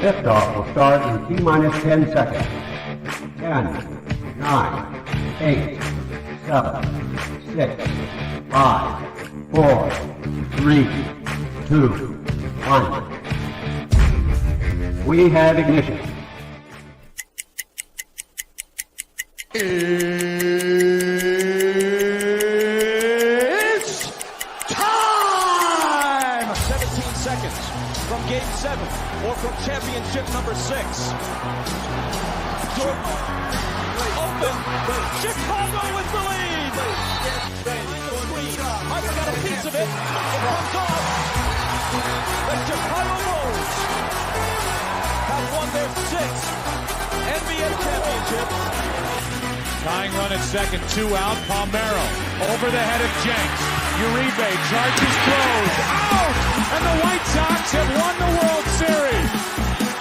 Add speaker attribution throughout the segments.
Speaker 1: Liftoff will start in T-minus 10 seconds. 10, 9, 8, 7, 6, 5, 4, 3, 2, 1. We have ignition.
Speaker 2: It's time! 17 seconds from Game 7 or from championship number 6. Jordan open. Chicago with the lead. I've got a piece of it. It comes off. The Chicago Bulls have won their 6th NBA championship.
Speaker 3: Tying run at second, 2 out. Palmero over the head of Jenks. Uribe charges, throws, out! And the White Sox have won the World Series.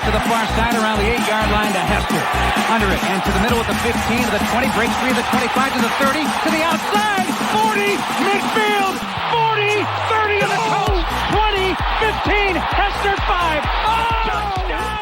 Speaker 4: To the far side around the 8-yard line to Hester. Under it and to the middle with the 15 to the 20, breaks free of the 25 to the 30, to the outside, 40, midfield, 40, 30 to the coast, 20, 15, Hester 5. Oh! Touchdown!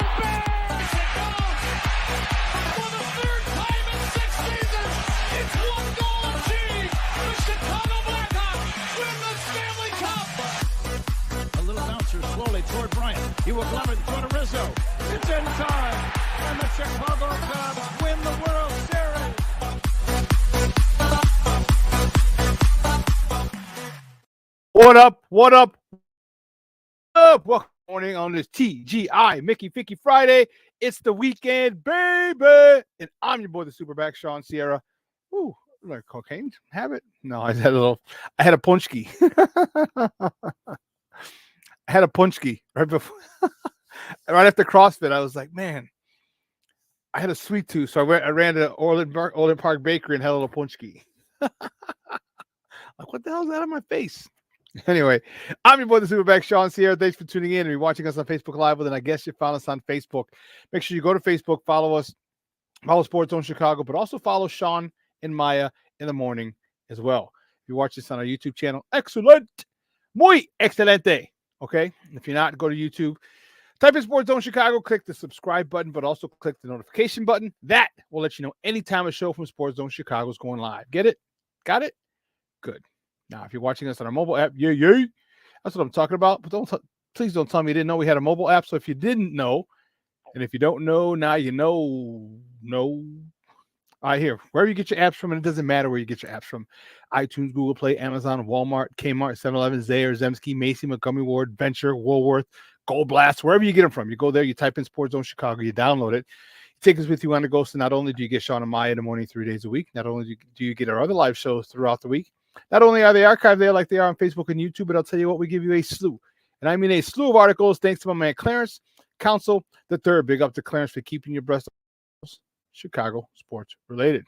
Speaker 5: Toward Bryant. He will glove it toward Rizzo. It's in time. And the Chicago Cubs win the World Series.
Speaker 6: What up? What up? Welcome morning on this TGI Mickey Ficky Friday. It's the weekend, baby. And I'm your boy, the SuperBack, Shawn Sierra. Ooh, like cocaine habit? No, I had a punchki. I had a punchki right before, right after CrossFit. I was like, man, I had a sweet tooth, so I ran to Orland Park Bakery and had a little punchki. Like, what the hell is that on my face? Anyway, I'm your boy, the SuperBack, Shawn Sierra. Thanks for tuning in and you're watching us on Facebook Live. Well, then I guess you found us on Facebook. Make sure you go to Facebook, follow us, follow Sports Zone Chicago, but also follow Shawn and Maya in the morning as well. If you watch this on our YouTube channel, excellent, muy excelente. Okay, if you're not, go to YouTube, type in Sports Zone Chicago, click the subscribe button, but also click the notification button. That will let you know anytime a show from Sports Zone Chicago is going live. Get it? Got it? Good. Now, if you're watching us on our mobile app, yay. That's what I'm talking about. But please don't tell me you didn't know we had a mobile app. So if you didn't know, and if you don't know, now you know. All right, here, wherever you get your apps from, and it doesn't matter where you get your apps from. iTunes, Google Play, Amazon, Walmart, Kmart, 7-Eleven, Zayre, Zemsky, Macy, Montgomery Ward, Venture, Woolworth, Gold Blast, wherever you get them from. You go there, you type in Sports Zone Chicago, you download it. You take us with you on the go. So not only do you get Shawn and Maya in the morning 3 days a week, not only do you get our other live shows throughout the week, not only are they archived there like they are on Facebook and YouTube, but I'll tell you what, we give you a slew. And I mean a slew of articles thanks to my man Clarence, Council the Third. Big up to Clarence for keeping your breast Chicago sports related.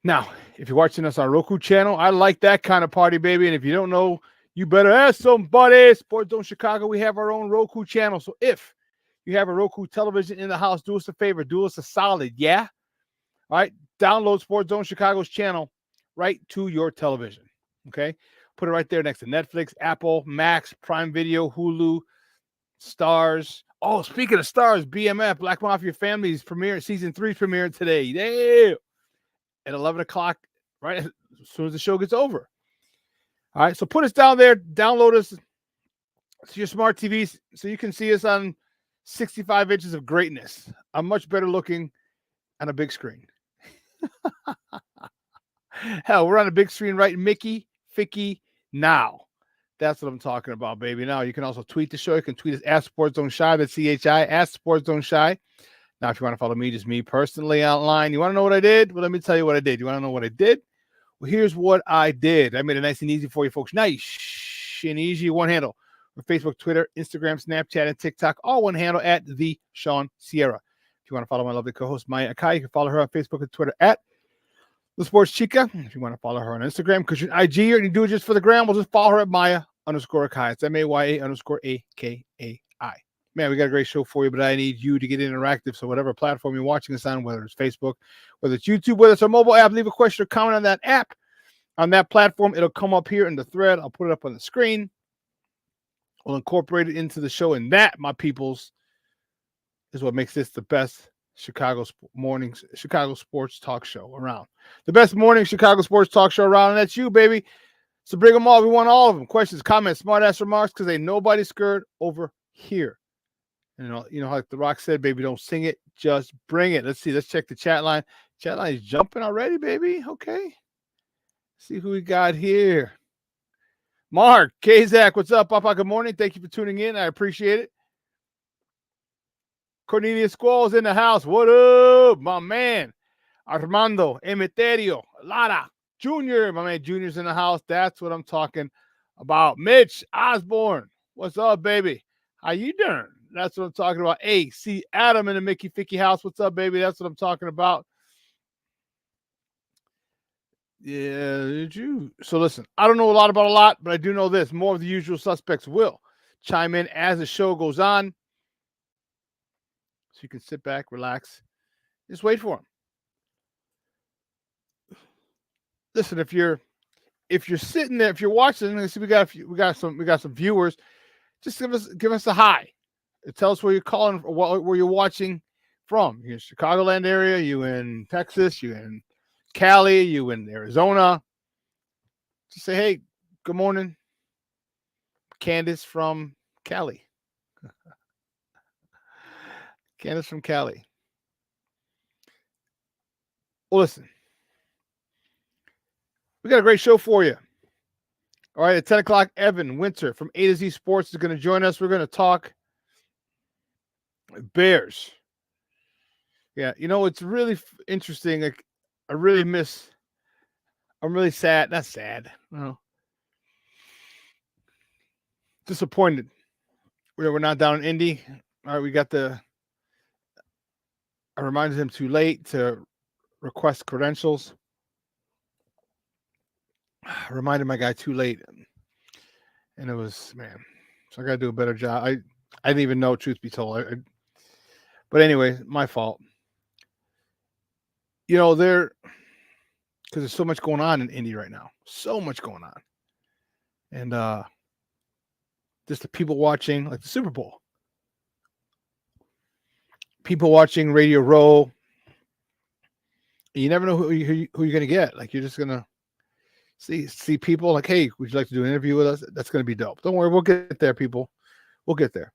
Speaker 6: Now, if you're watching us on Roku channel, I like that kind of party, baby. And if you don't know, you better ask somebody. Sports Zone Chicago, we have our own Roku channel. So if you have a Roku television in the house, do us a favor. Do us a solid, yeah? All right? Download Sports Zone Chicago's channel right to your television, okay? Put it right there next to Netflix, Apple, Max, Prime Video, Hulu, Stars. Oh, speaking of Stars, BMF, Black Mafia Families premiere, season 3 premiere today. Yeah. At 11 o'clock, right as soon as the show gets over. All right, so put us down there, download us to your smart TVs so you can see us on 65 inches of greatness. I'm much better looking on a big screen. Hell, we're on a big screen right, Mickey Ficky now. That's what I'm talking about, baby. Now, you can also tweet the show. You can tweet us at Sports Zone Shy, that's CHI, at Sports Zone Shy. Now, if you want to follow me, just me personally online. You want to know what I did? Well, let me tell you what I did. You want to know what I did? Well, here's what I did. I made it nice and easy for you folks. Nice and easy, one handle. For Facebook, Twitter, Instagram, Snapchat, and TikTok, all one handle at the Shawn Sierra. If you want to follow my lovely co-host, Maya Akai, you can follow her on Facebook and Twitter at The Sports Chica. If you want to follow her on Instagram, because you're an IG or you do it just for the gram, we'll just follow her at Maya_Akai. It's MAYA_AKAI. Man, we got a great show for you, but I need you to get interactive. So whatever platform you're watching us on, whether it's Facebook, whether it's YouTube, whether it's a mobile app, leave a question or comment on that app, on that platform. It'll come up here in the thread. I'll put it up on the screen. We'll incorporate it into the show, and that, my peoples, is what makes this the best Chicago sports talk show around. The best morning Chicago sports talk show around, and that's you, baby. So bring them all. We want all of them. Questions, comments, smart-ass remarks, because ain't nobody scared over here. And you know, like The Rock said, baby, don't sing it, just bring it. Let's see. Let's check the chat line. Chat line is jumping already, baby. Okay. See who we got here. Mark, Kazak, what's up, Papa? Good morning. Thank you for tuning in. I appreciate it. Cornelius Squall's in the house. What up, my man? Armando Emeterio Lara Jr. My man Junior's in the house. That's what I'm talking about. Mitch Osborne, what's up, baby? How you doing? That's what I'm talking about. Hey, see Adam in the Mickey Ficky house. What's up, baby? That's what I'm talking about. Yeah, so listen, I don't know a lot about a lot, but I do know this. More of the usual suspects will chime in as the show goes on. So you can sit back, relax, just wait for them. Listen, if you're sitting there, if you're watching, see we got some viewers. Just give us a hi. Tell us where you're calling, where you're watching from. You're in Chicagoland area, you in Texas, you in Cali, you in Arizona. Just say, hey, good morning, Candace from Cali. Candace from Cali. Well, listen, we got a great show for you. All right, at 10 o'clock, Evan Winter from A to Z Sports is going to join us. We're going to talk Bears. Yeah, you know, it's really interesting. Like, I'm really sad. Not sad. No. Disappointed. We're not down in Indy. All right, we got I reminded him too late to request credentials. I reminded my guy too late. And it was, man. So I got to do a better job. I didn't even know, truth be told. But anyway, my fault. You know, because there's so much going on in Indy right now. So much going on. And just the people watching, like the Super Bowl. People watching Radio Row. You never know who you're going to get. Like, you're just going to see people like, hey, would you like to do an interview with us? That's going to be dope. Don't worry. We'll get there, people. We'll get there.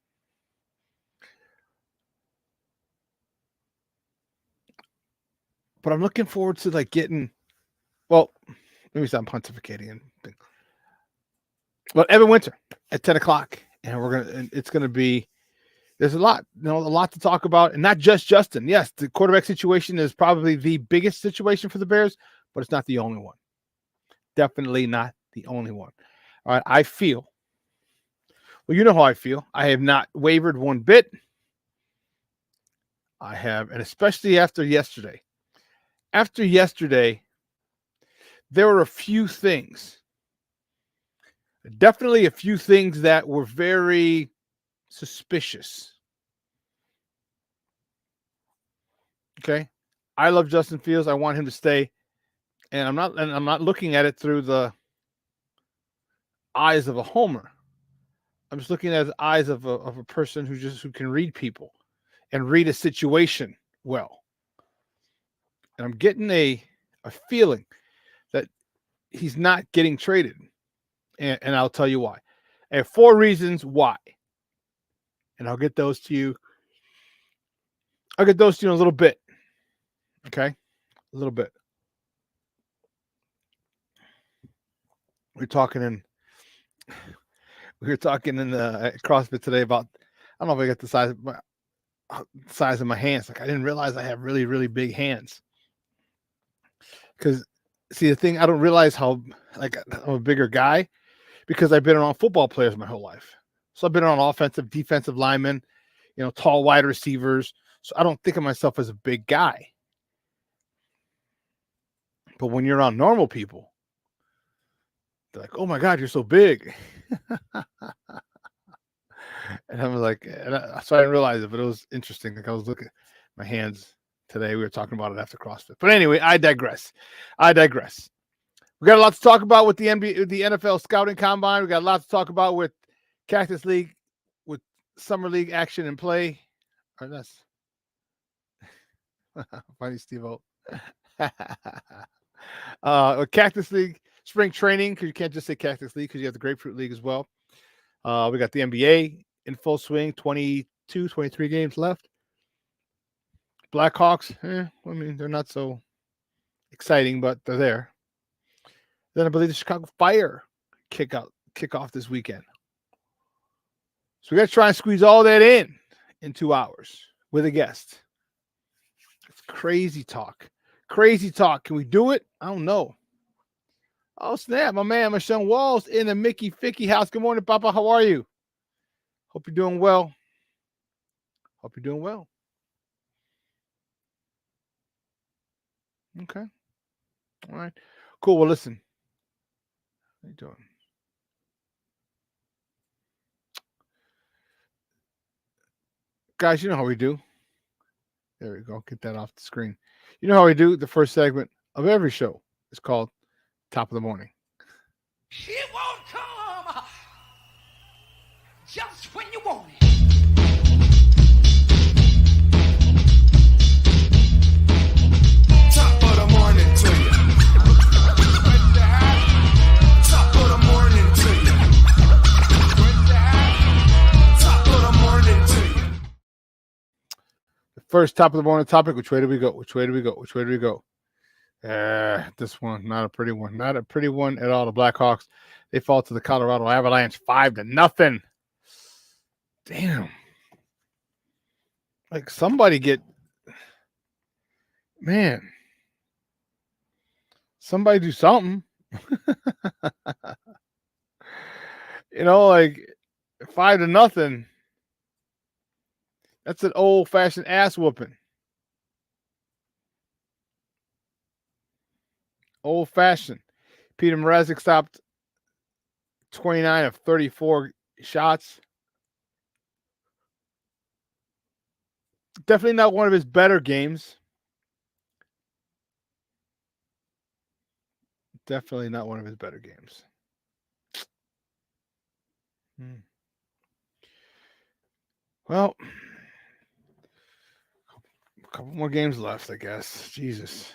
Speaker 6: But I'm looking forward to like getting, well, let me stop pontificating and think. But Evan Winter at 10 o'clock. And it's going to be, there's a lot to talk about. And not just Justin. Yes, the quarterback situation is probably the biggest situation for the Bears, but it's not the only one. Definitely not the only one. All right. I feel, well, you know how I feel. I have not wavered one bit. I have, and especially after yesterday. After yesterday, there were a few things. Definitely a few things that were very suspicious. Okay. I love Justin Fields. I want him to stay. And I'm not looking at it through the eyes of a homer. I'm just looking at the eyes of a person who can read people and read a situation well. And I'm getting a feeling that he's not getting traded. And I'll tell you why. I have 4 reasons why. And I'll get those to you. In a little bit. Okay? A little bit. We were talking in the CrossFit today about, I don't know if I got the size of my hands. Like, I didn't realize I have really, really big hands. Because, see, the thing, I don't realize how, like, I'm a bigger guy because I've been around football players my whole life. So I've been around offensive, defensive linemen, tall wide receivers. So I don't think of myself as a big guy. But when you're around normal people, they're like, oh my God, you're so big. And I was like, so I didn't realize it, but it was interesting. Like, I was looking at my hands today. We were talking about it after CrossFit. But anyway, I digress. We got a lot to talk about with the NFL scouting combine. We got a lot to talk about with Cactus League with Summer League action and play. Or that's funny, Steve-O. Cactus League spring training, because you can't just say Cactus League because you have the Grapefruit League as well. We got the NBA in full swing, 22, 23 games left. Blackhawks, I mean, they're not so exciting, but they're there. Then I believe the Chicago Fire kick off this weekend. So we got to try and squeeze all that in 2 hours with a guest. It's crazy talk. Crazy talk. Can we do it? I don't know. Oh, snap. My man, Shawn Walls in the Mickey Ficky house. Good morning, Papa. How are you? Hope you're doing well. Hope you're doing well. Okay. All right. Cool. Well, listen. How you doing? Guys, you know how we do. There we go. Get that off the screen. You know how we do. The first segment of every show is called Top of the Morning.
Speaker 7: It won't come just when you want it.
Speaker 8: Top of the morning to you. Top of the morning to you. Top of the morning to you.
Speaker 6: The first top of the morning topic. Which way do we go? Which way do we go? Which way do we go? This one, not a pretty one. Not a pretty one at all. The Blackhawks, they fall to the Colorado Avalanche 5-0. Damn. Like somebody somebody do something. Like 5-0. That's an old-fashioned ass whooping. Old-fashioned. Peter Mrazek stopped 29 of 34 shots. Definitely not one of his better games. Definitely not one of his better games. Well, a couple more games left, I guess. Jesus.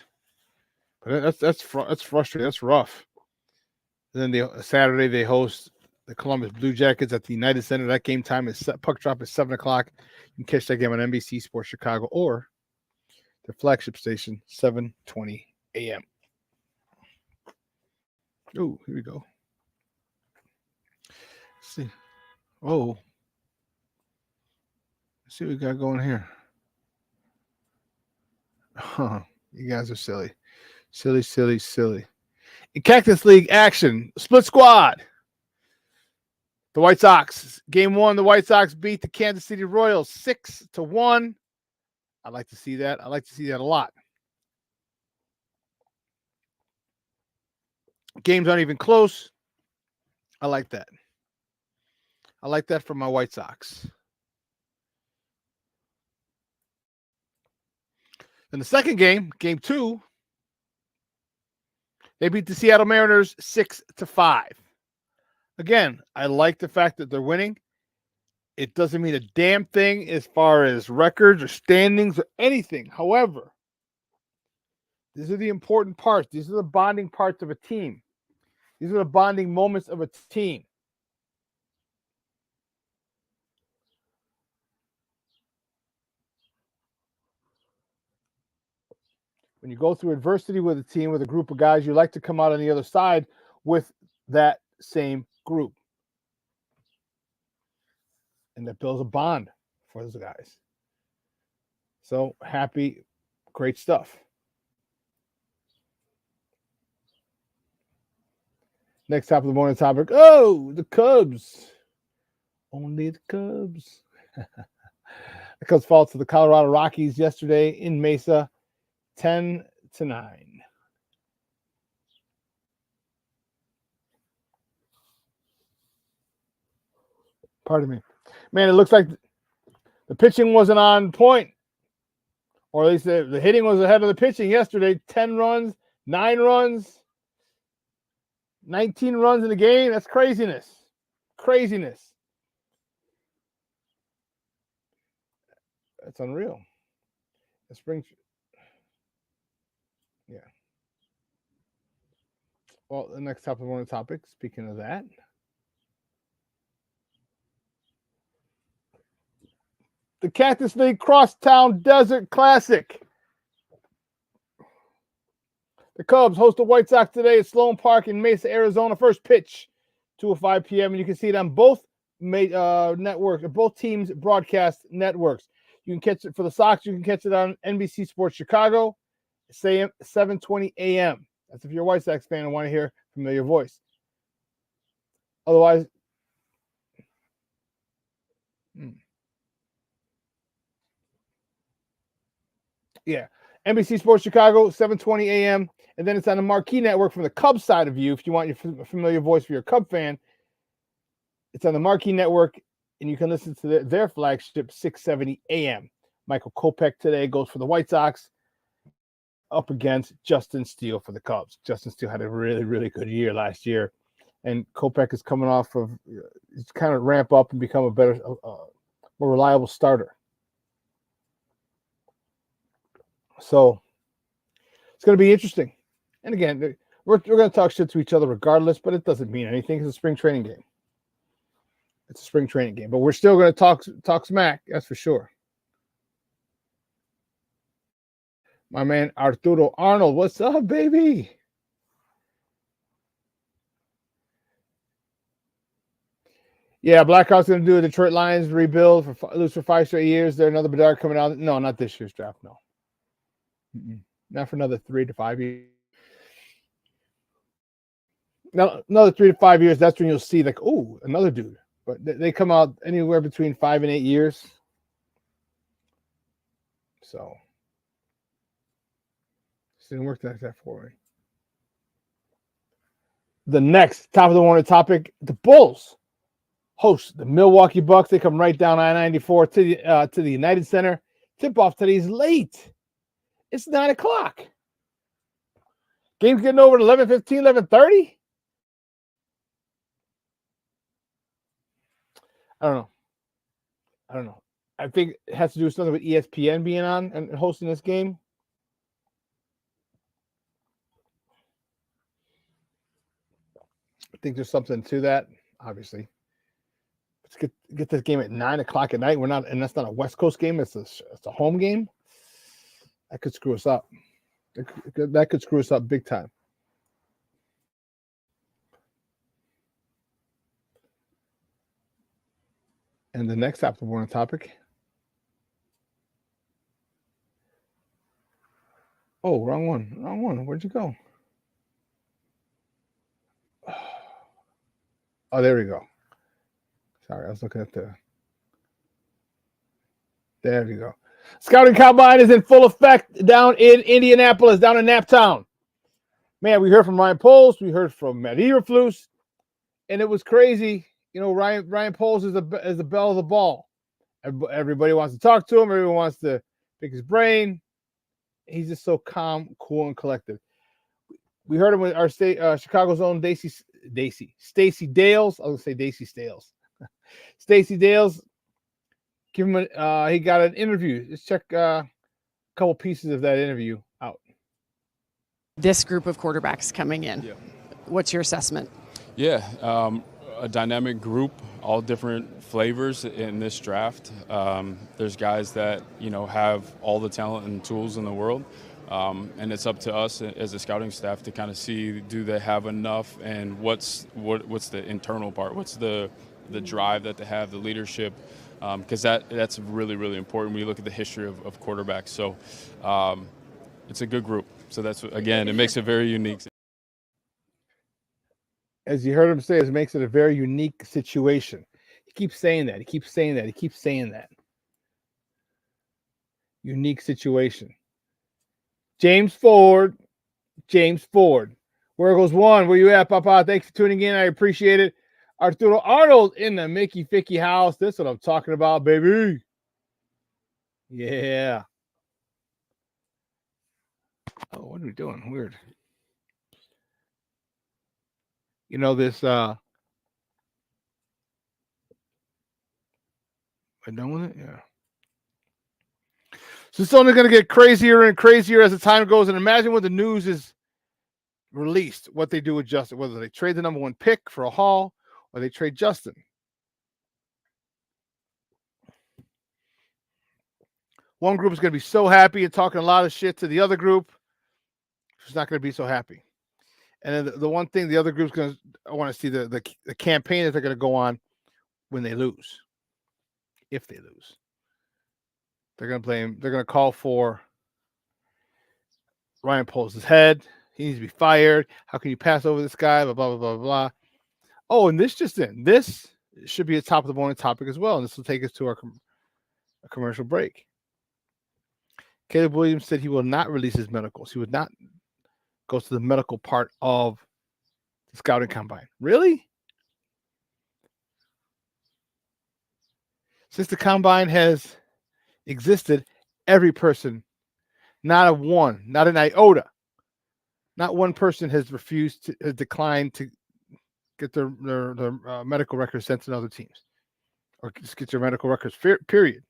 Speaker 6: But that's frustrating. That's rough. And then Saturday they host the Columbus Blue Jackets at the United Center. That game time is puck drop is 7 o'clock. You can catch that game on NBC Sports Chicago or their flagship station, 7:20 a.m. Oh, here we go. Let's see. Oh. Let's see what we got going here. You guys are silly. Silly, silly, silly. In Cactus League action, split squad. The White Sox, game 1, the White Sox beat the Kansas City Royals 6-1. I'd like to see that. I like to see that a lot. Games aren't even close. I like that. I like that from my White Sox. In the second game, game 2, they beat the Seattle Mariners 6-5. Again, I like the fact that they're winning. It doesn't mean a damn thing as far as records or standings or anything. However, these are the important parts. These are the bonding parts of a team. These are the bonding moments of a team. When you go through adversity with a team, with a group of guys, you like to come out on the other side with that same group. And that builds a bond for those guys. So happy, great stuff. Next top of the morning topic. Oh, the Cubs. Only the Cubs. The Cubs fall to the Colorado Rockies yesterday in Mesa, 10-9. Pardon me. Man, it looks like the pitching wasn't on point. Or at least the hitting was ahead of the pitching yesterday. 10 runs, 9 runs, 19 runs in the game. That's craziness. Craziness. It's unreal. The spring. Yeah. Well, the next topic, one of the topics. Speaking of that, the Cactus League Crosstown Desert Classic. The Cubs host the White Sox today at Sloan Park in Mesa, Arizona. First pitch, 2:05 p.m. And you can see it on both networks, both teams' broadcast networks. You can catch it for the Sox. You can catch it on NBC Sports Chicago, say 7:20 a.m. That's if you're a White Sox fan and want to hear a familiar voice. Otherwise, yeah, NBC Sports Chicago, 7:20 a.m. And then it's on the Marquee Network from the Cubs side of you. If you want your familiar voice for your Cub fan, it's on the Marquee Network, and you can listen to their flagship, 6:70 a.m. Michael Kopech today goes for the White Sox up against Justin Steele for the Cubs. Justin Steele had a really, really good year last year, and Kopech is coming off of he's kind of ramp up and become a better, more reliable starter. So it's going to be interesting. And again, we're going to talk shit to each other regardless, but it doesn't mean anything. It's a spring training game. It's a spring training game, but we're still going to talk smack. That's for sure. My man Arturo Arnold, what's up, baby? Yeah, Blackhawks going to do a Detroit Lions rebuild lose for 5 straight years. There another Bedard coming out. No, not this year's draft. No, not for another 3 to 5 years. Now, another 3 to 5 years. That's when you'll see like, oh, another dude. But they come out anywhere between 5 and 8 years. So it didn't work like that for me. The next top of the morning topic: the Bulls host the Milwaukee Bucks. They come right down I-94 to the United Center. Tip-off today is late. It's 9 o'clock. Game's getting over at 11:15, 11:30. I don't know. I think it has to do with something with ESPN being on and hosting this game. I think there's something to that, obviously. Let's get this game at 9 o'clock at night. And that's not a West Coast game. It's a home game. That could screw us up. That could screw us up big time. And the next after morning topic. Oh, wrong one. Where'd you go? Oh, there we go. Sorry, I was looking at there we go. Scouting Combine is in full effect down in Indianapolis, down in Naptown. Man, we heard from RyanPoles. We heard from Matt Eberflus. And it was crazy. You know, RyanPoles is the belle of the ball. Everybody wants to talk to him. Everyone wants to pick his brain. He's just so calm, cool, and collected. We heard him with our Chicago's own Stacey Dales. I was going to say Daisy Stales. Stacey Dales. Give him he got an interview. Let's check a couple pieces of that interview out.
Speaker 9: This group of quarterbacks coming in.
Speaker 10: Yeah.
Speaker 9: What's your assessment?
Speaker 10: Yeah, a dynamic group, all different flavors in this draft. There's guys that, have all the talent and tools in the world. And it's up to us as a scouting staff to kind of see, do they have enough, and what's the internal part? What's the drive that they have, the leadership? Because that's really, really important when you look at the history of quarterbacks. So it's a good group. So that's, again, it makes it very unique.
Speaker 6: As you heard him say, it makes it a very unique situation. He keeps saying that. He keeps saying that. Unique situation. James Ford. Where goes one? Where you at, Papa? Thanks for tuning in. I appreciate it. Arturo Arnold in the Mickey Ficky house. This is what I'm talking about, baby. Yeah. Oh, what are we doing? Weird. This am I done with it? Yeah. So it's only going to get crazier and crazier as the time goes. And imagine when the news is released, what they do with Justin, whether they trade the number 1 pick for a haul or they trade Justin. One group is going to be so happy and talking a lot of shit to the other group. Who's not going to be so happy. And then the one thing the other group's going to, I want to see the campaign that they're going to go on when they lose. If they lose. They're going to blame, they're going to call for RyanPoles' head. He needs to be fired. How can you pass over this guy? Blah, blah, blah, blah, blah. Oh, and this just in. This should be a top of the morning topic as well. And this will take us to our commercial break. Caleb Williams said he will not release his medicals. He would not go to the medical part of the scouting combine. Really? Since the combine has existed, every person, not an iota, not one person has declined to get their medical records sent to other teams or just get your medical records, period.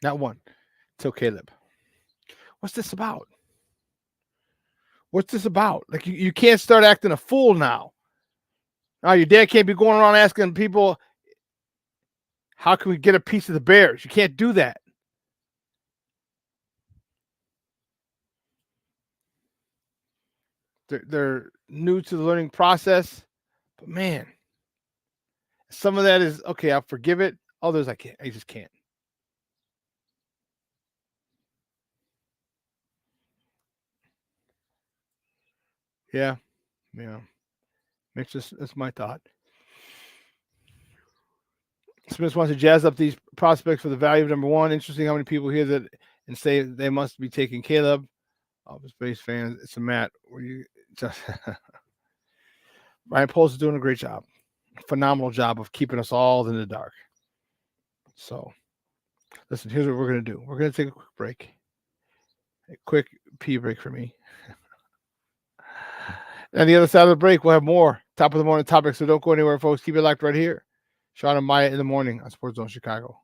Speaker 6: Not one. Till Caleb. What's this about? What's this about? Like, you can't start acting a fool now. Oh, your dad can't be going around asking people, how can we get a piece of the Bears? You can't do that. They're new to the learning process. But, man, some of that is, okay, I'll forgive it. Others, I can't. I just can't. Yeah. That's my thought. Smith wants to jazz up these prospects for the value of number 1. Interesting how many people hear that and say they must be taking Caleb. Office Space fans, it's a Matt. RyanPoles is doing a great job. Phenomenal job of keeping us all in the dark. So, listen, here's what we're going to do. We're going to take a quick break. A quick pee break for me. And the other side of the break, we'll have more top of the morning topics. So don't go anywhere, folks. Keep it locked right here. Shawn and Maya in the morning on Sports Zone Chicago.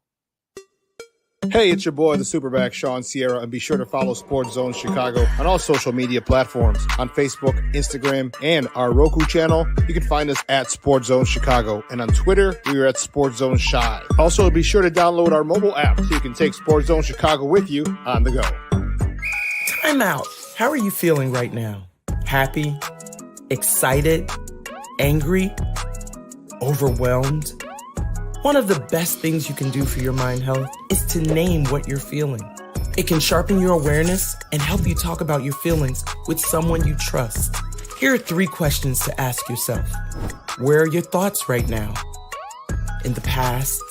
Speaker 11: Hey, it's your boy, the SuperBack, Shawn Sierra, and be sure to follow Sports Zone Chicago on all social media platforms, on Facebook, Instagram, and our Roku channel. You can find us at Sports Zone Chicago, and on Twitter, we are at Sports Zone Shy. Also, be sure to download our mobile app so you can take Sports Zone Chicago with you on the go.
Speaker 12: Time out. How are you feeling right now? Happy? Excited? Angry? Overwhelmed? One of the best things you can do for your mind health is to name what you're feeling. It can sharpen your awareness and help you talk about your feelings with someone you trust. Here are 3 questions to ask yourself. Where are your thoughts right now? In the past,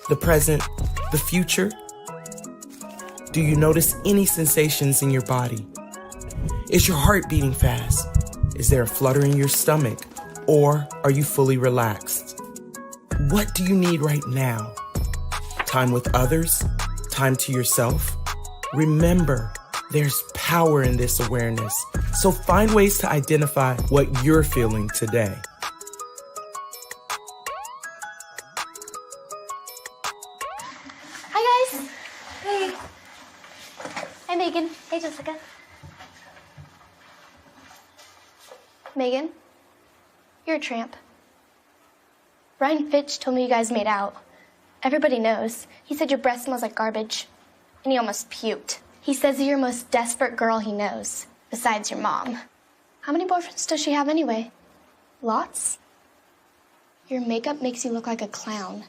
Speaker 12: the present, the future? Do you notice any sensations in your body? Is your heart beating fast? Is there a flutter in your stomach? Or are you fully relaxed? What do you need right now? Time with others? Time to yourself? Remember, there's power in this awareness. So find ways to identify what you're feeling today.
Speaker 13: Hi, guys. Hey. Hi, Megan. Hey, Jessica. Megan, you're a tramp. Ryan Fitch told me you guys made out. Everybody knows. He said your breath smells like garbage. And he almost puked. He says you're the most desperate girl he knows, besides your mom. How many boyfriends does she have anyway? Lots? Your makeup makes you look like a clown.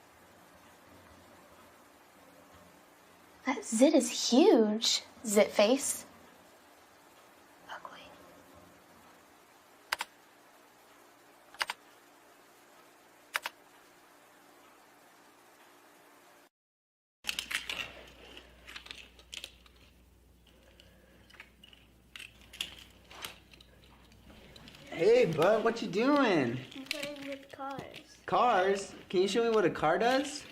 Speaker 13: That zit is huge, zit face. Ugly.
Speaker 14: Hey, bud, what you doing?
Speaker 13: I'm playing with cars.
Speaker 14: Cars? Can you show me what a car does?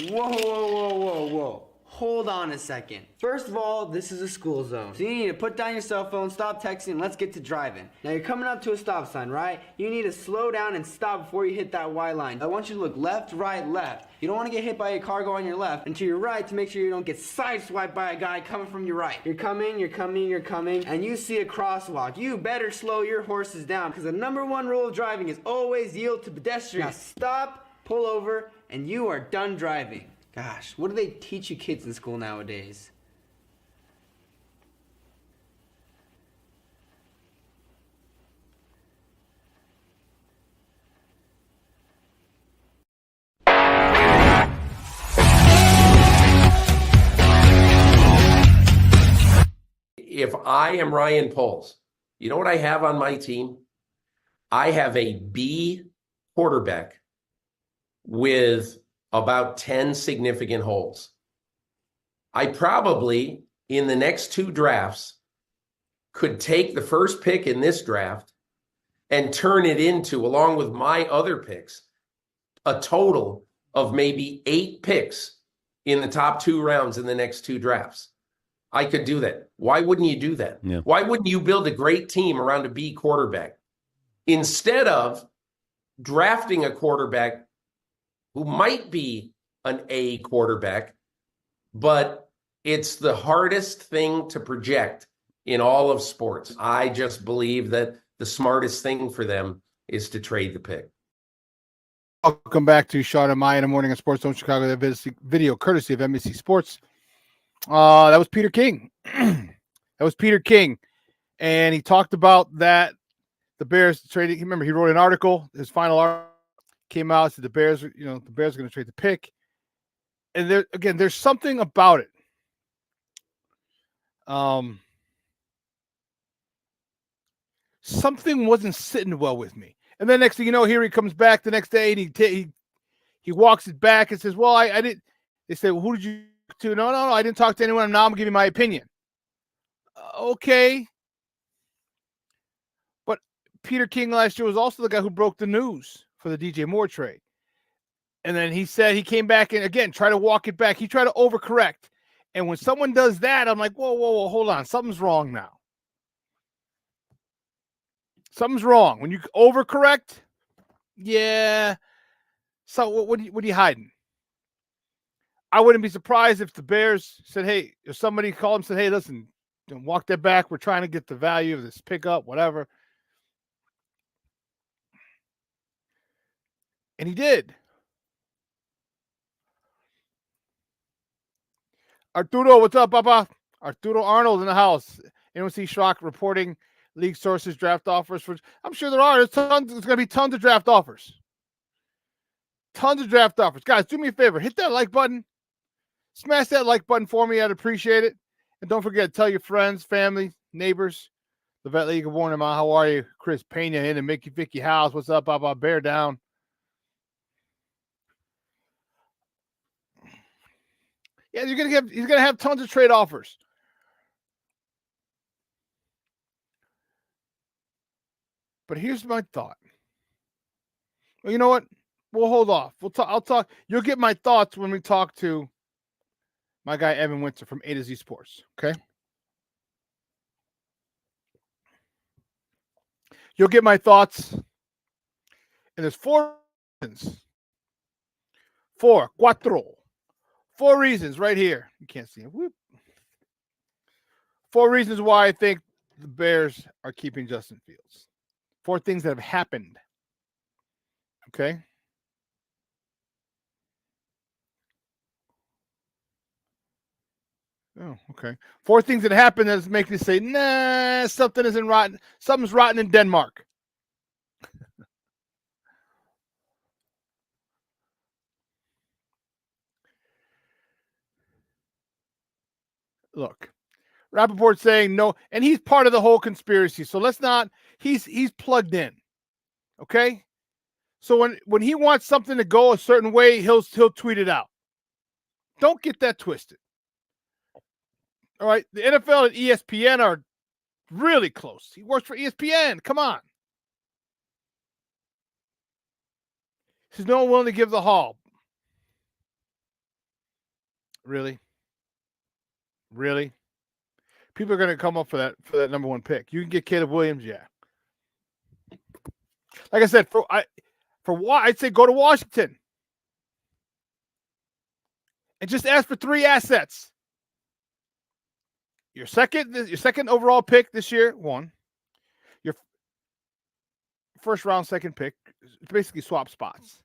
Speaker 14: Whoa, whoa, whoa, whoa, whoa. Hold on a second. First of all, this is a school zone. So you need to put down your cell phone, stop texting, and let's get to driving. Now you're coming up to a stop sign, right? You need to slow down and stop before you hit that Y line. I want you to look left, right, left. You don't want to get hit by a car going on your left and to your right to make sure you don't get sideswiped by a guy coming from your right. You're coming, and you see a crosswalk. You better slow your horses down because the number one rule of driving is always yield to pedestrians. Now stop, pull over, and you are done driving. Gosh, what do they teach you kids in school nowadays?
Speaker 15: If I am RyanPoles, you know what I have on my team? I have a B quarterback with about 10 significant holes. I probably, in the next 2 drafts, could take the first pick in this draft and turn it into, along with my other picks, a total of maybe 8 picks in the top 2 rounds in the next 2 drafts. I could do that. Why wouldn't you do that?
Speaker 16: Yeah.
Speaker 15: Why wouldn't you build a great team around a B quarterback instead of drafting a quarterback who might be an A quarterback, but it's the hardest thing to project in all of sports. I just believe that the smartest thing for them is to trade the pick.
Speaker 6: Welcome back to Shawn and Maya in the morning on Sports Zone Chicago. That video courtesy of NBC Sports. That was Peter King. And he talked about that the Bears traded. Remember, he wrote an article. His final article came out, said the Bears are going to trade the pick. And there's something about it. Something wasn't sitting well with me. And then next thing you know, here he comes back the next day and he walks it back and says, well, I didn't. They say, well, who did you talk to? No, I didn't talk to anyone. Now I'm giving my opinion. Okay. But Peter King last year was also the guy who broke the news for the DJ Moore trade. And then he said he came back and, again, tried to walk it back. He tried to overcorrect. And when someone does that, I'm like, whoa, hold on. Something's wrong now. Something's wrong. When you overcorrect, yeah. So what are you hiding? I wouldn't be surprised if the Bears said, hey, if somebody called and said, hey, listen, walk that back. We're trying to get the value of this pickup, whatever. And he did. Arturo, what's up, Papa? Arturo Arnold in the house. NBC Schrock reporting league sources draft offers for. I'm sure there are. There's going to be tons of draft offers. Tons of draft offers. Guys, do me a favor. Hit that like button. Smash that like button for me. I'd appreciate it. And don't forget to tell your friends, family, neighbors. The Vet League of Warner, how are you? Chris Pena in and Mickey Vicky House. What's up, Papa? Bear down. Yeah, he's gonna have tons of trade offers. But here's my thought. Well, you know what? We'll hold off. I'll talk. You'll get my thoughts when we talk to my guy Evan Winter from A to Z Sports. Okay. You'll get my thoughts. And there's 4 reasons. 4 reasons right here. You can't see it. Whoop. 4 reasons why I think the Bears are keeping Justin Fields. 4 things that have happened. Okay. Oh, okay. 4 things that happened that make you say, nah, something isn't rotten. Something's rotten in Denmark. Look, Rappaport's saying no, and he's part of the whole conspiracy. So let's not. He's plugged in. Okay. So when he wants something to go a certain way, he'll tweet it out. Don't get that twisted. All right, the NFL and ESPN are really close. He works for ESPN. Come on. He's no one willing to give the haul. Really? Really? People are going to come up for that number 1 pick. You can get Caleb Williams, yeah. Like I said, I'd say go to Washington and just ask for 3 assets. Your second overall pick this year, 1. Your first round, second pick. It's basically swap spots.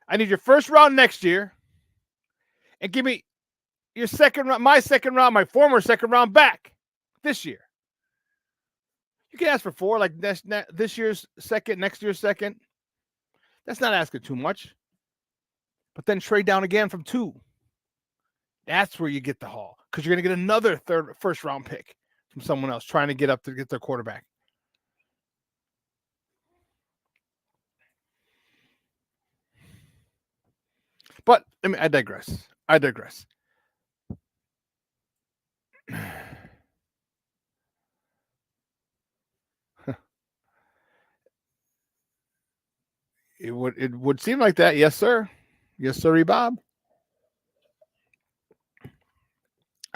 Speaker 6: I need your first round next year, and give me your second round, my former second round back this year. You can ask for 4, like this year's second, next year's second. That's not asking too much. But then trade down again from 2. That's where you get the haul, because you're going to get another first round pick from someone else trying to get their quarterback. But I digress. It would seem like that, yes, sir. Yes, sirree, Bob.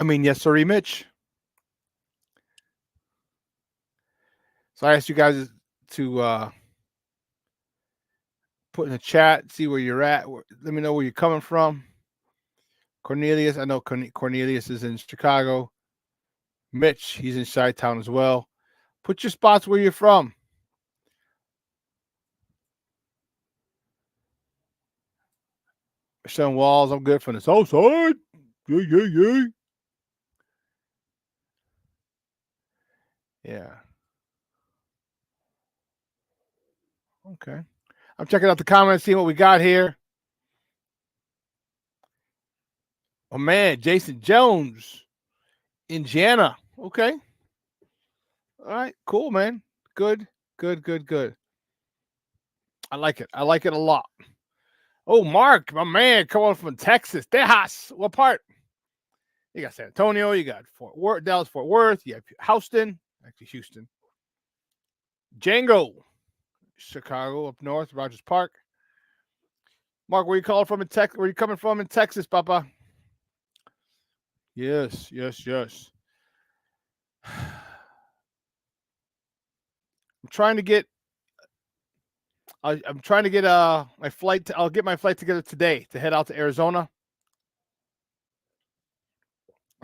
Speaker 6: Yes, sirree, Mitch. So I asked you guys to put in the chat, see where you're at. Let me know where you're coming from. Cornelius, I know Cornelius is in Chicago. Mitch, he's in Chi-Town as well. Put your spots where you're from. Sean Walls, I'm good from the south side. Yeah. Yeah. Okay. I'm checking out the comments, seeing what we got here. Oh, man, Jason Jones, Indiana. Okay. All right, cool, man. Good. I like it. I like it a lot. Oh, Mark, my man, coming from Texas. Tejas. What part? You got San Antonio. You got Dallas, Fort Worth. You have Houston. Actually, Houston. Django. Chicago up north. Rogers Park. Mark, where you calling from in Texas? Where you coming from in Texas, Papa? Yes. I'm trying to get my flight. I'll get my flight together today to head out to Arizona.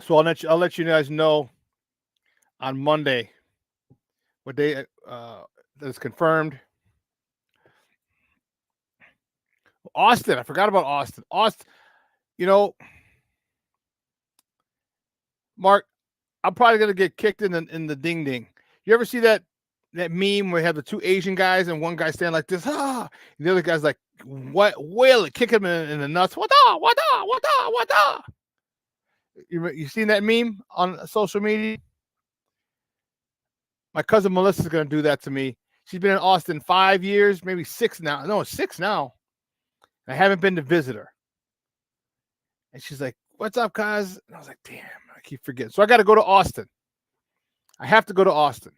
Speaker 6: So I'll let you guys know on Monday what day that's confirmed. Austin, I forgot about Austin. Mark, I'm probably gonna get kicked in the ding ding. You ever see that meme where you have the 2 Asian guys and one guy standing like this, and the other guy's like, what? Wail it, kick him in the nuts. What da? You seen that meme on social media? My cousin Melissa's gonna do that to me. She's been in Austin 5 years, maybe 6 now. No, 6 now. I haven't been to visit her. And she's like, what's up, cuz? And I was like, damn, I keep forgetting. So I got to go to Austin. I have to go to Austin.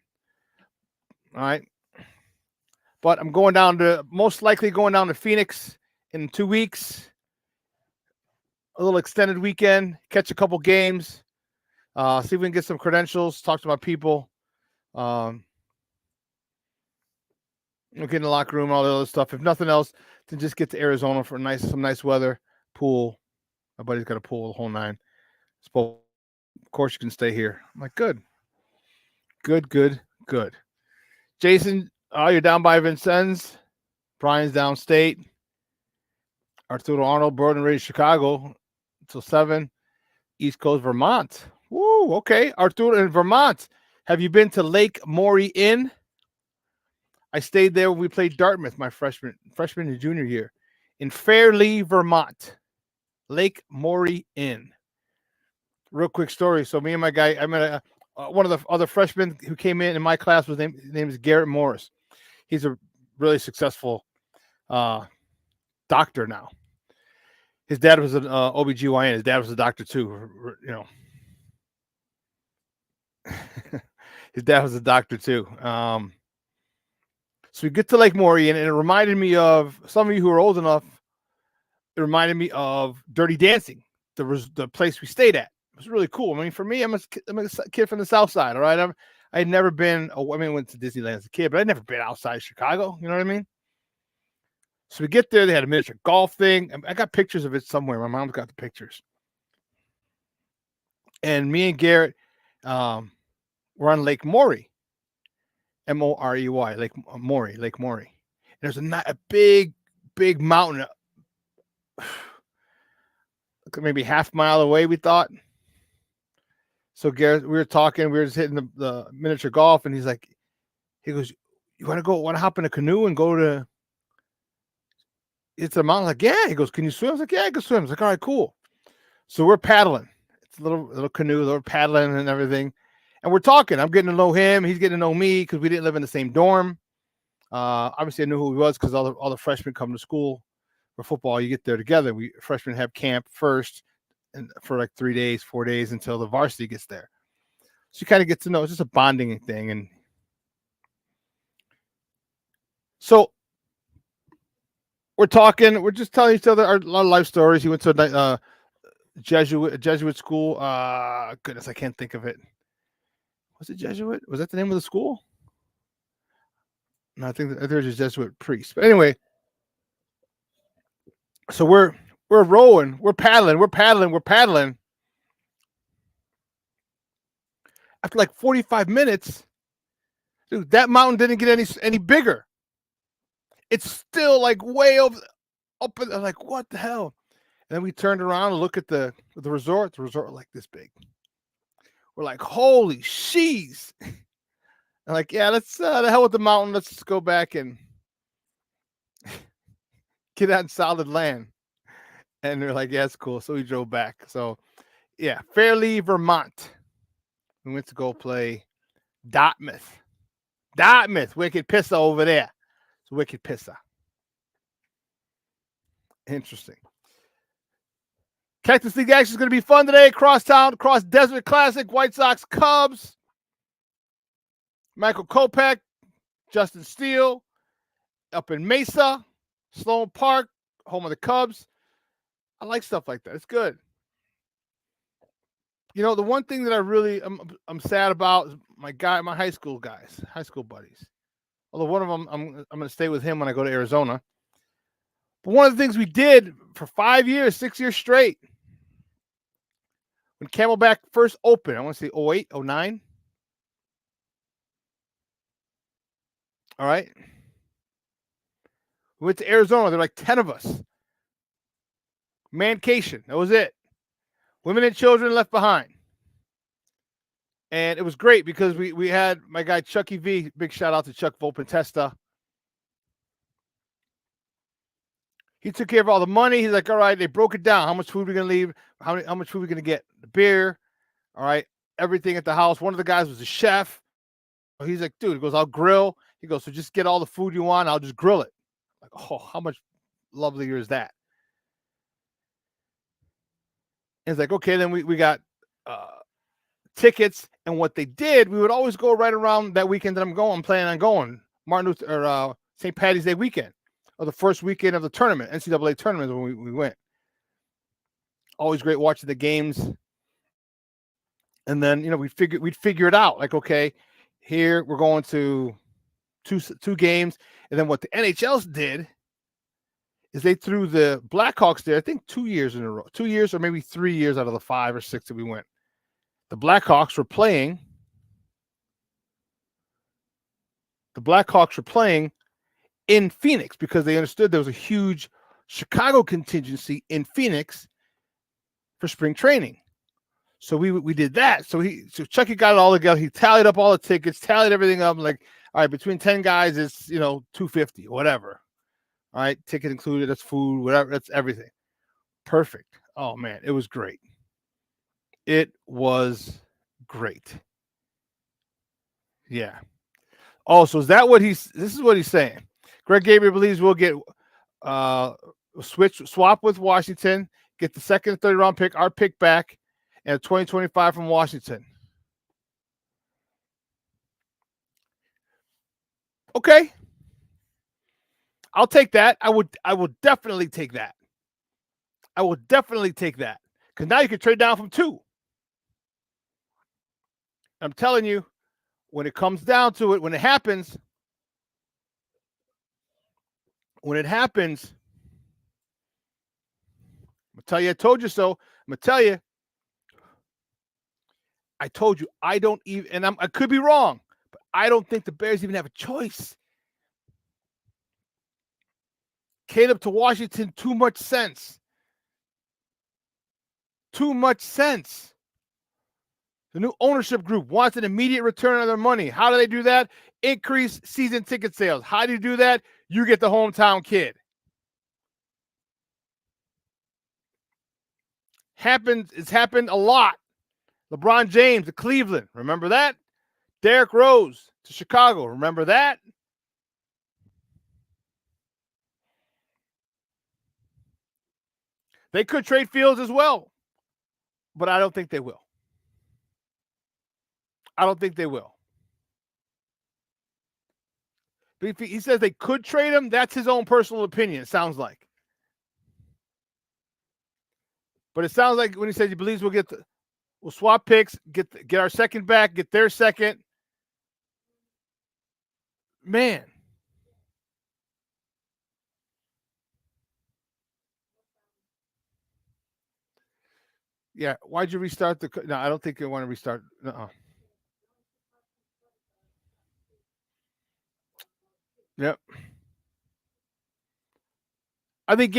Speaker 6: All right. But I'm most likely going down to Phoenix in 2 weeks. A little extended weekend, catch a couple games, see if we can get some credentials, talk to my people. Get in the locker room, all the other stuff. If nothing else, to just get to Arizona for some nice weather, pool. My buddy's got a pool, the whole 9. Of course, you can stay here. I'm like, good. Jason, you're down by Vincennes. Brian's downstate. Arturo Arnold, born and raised Chicago until 7. East Coast, Vermont. Woo, okay. Arturo in Vermont. Have you been to Lake Maury Inn? I stayed there when we played Dartmouth my freshman and junior year in Fairleigh, Vermont. Lake Maury Inn. Real quick story. So me and my guy, I met one of the other freshmen who came in my class. His name is Garrett Morris. He's a really successful doctor now. His dad was an OBGYN. His dad was a doctor too. His dad was a doctor too. So we get to Lake Maury, and it reminded me of, some of you who are old enough, it reminded me of Dirty Dancing. the place we stayed at. It was really cool. I mean, for me, I'm a kid from the South Side. All right, I had never been. I went to Disneyland as a kid, but I'd never been outside Chicago. You know what I mean? So we get there. They had a miniature golf thing. I got pictures of it somewhere. My mom's got the pictures. And me and Garrett, we're on Lake Maury, Morey, Lake Maury. And there's a big mountain, maybe half mile away. We thought. So Garrett, we were talking. We were just hitting the miniature golf, and he goes, "You want to hop in a canoe and go to?" It's a mountain. Like, yeah. He goes, "Can you swim?" I was like, "Yeah, I can swim." I was like, "All right, cool." So we're paddling. It's a little canoe. We're paddling and everything, and we're talking. I'm getting to know him. He's getting to know me because we didn't live in the same dorm. Obviously, I knew who he was because all the freshmen come to school for football. You get there together. Freshmen have camp first, and for like 3 days, 4 days until the varsity gets there. So you kind of get to know. It's just a bonding thing, and so we're talking. We're just telling each other our life stories. He went to a Jesuit school. Goodness, I can't think of it. Was it Jesuit? Was that the name of the school? No, I think there's a Jesuit priest. But anyway, so we're rowing, we're paddling. After like 45 minutes, dude, that mountain didn't get any bigger. It's still like way up. I'm like, what the hell? And then we turned around and look at the resort. The resort was like this big. We're like, holy sheesh. I'm like, yeah, let's the hell with the mountain. Let's just go back and get on solid land. And they're like, yeah, it's cool. So we drove back. So yeah, Fairleigh, Vermont. We went to go play Dartmouth. Wicked Pissa over there. It's Wicked Pissa. Interesting. Cactus League action is going to be fun today. Crosstown, Cross Desert Classic, White Sox, Cubs. Michael Kopech, Justin Steele, up in Mesa, Sloan Park, home of the Cubs. I like stuff like that. It's good. You know, the one thing that I really I'm sad about is my high school buddies. Although one of them I'm going to stay with him when I go to Arizona. But one of the things we did for 6 years straight, when Camelback first opened, I want to say 08, 09. All right. We went to Arizona. There were like 10 of us. Mancation. That was it. Women and children left behind. And it was great because we had my guy Chucky V. Big shout out to Chuck Volpentesta. He took care of all the money. He's like, all right, they broke it down. How much food we're going to leave? How much food we're going to get? The beer. All right. Everything at the house. One of the guys was a chef. He's like, dude, he goes, I'll grill. He goes, so just get all the food you want. I'll just grill it. Like, oh, how much lovelier is that? And it's like, okay, then we got tickets. And what they did, we would always go right around that weekend that I'm planning on going. St. Patty's Day weekend. Or the first weekend of the tournament, NCAA tournament when we went. Always great watching the games. And then, you know, we'd figure it out. Like, okay, here we're going to two games. And then what the NHLs did is they threw the Blackhawks there, I think 2 years in a row. 2 years or maybe 3 years out of the 5 or 6 that we went. The Blackhawks were playing in Phoenix because they understood there was a huge Chicago contingency in Phoenix for spring training. So we did that. So Chucky got it all together. He tallied up all the tickets, tallied everything up. Like, all right, between 10 guys, it's, you know, $250, whatever. All right, ticket included, that's food, whatever, that's everything. Perfect. Oh man, it was great. It was great. Yeah. Oh, so is that what this is what he's saying. Greg Gabriel believes we'll get swap with Washington, get the second and third round pick, our pick back, and a 2025 from Washington. Okay. I'll take that. I will definitely take that. Because now you can trade down from 2. I'm telling you, when it comes down to it, when it happens, I'm going to tell you I told you so. I'm going to tell you, I told you, I don't even, and I could be wrong, but I don't think the Bears even have a choice. Caleb to Washington, too much sense. Too much sense. The new ownership group wants an immediate return on their money. How do they do that? Increase season ticket sales. How do you do that? You get the hometown kid. It's happened a lot. LeBron James to Cleveland. Remember that? Derrick Rose to Chicago. Remember that? They could trade Fields as well, but I don't think they will. I don't think they will. But if he says they could trade him, that's his own personal opinion, it sounds like. But it sounds like when he says he believes we'll swap picks, get our second back, get their second. Man. Yeah, why'd you restart No, I don't think you want to restart. Uh-uh. Yep. I think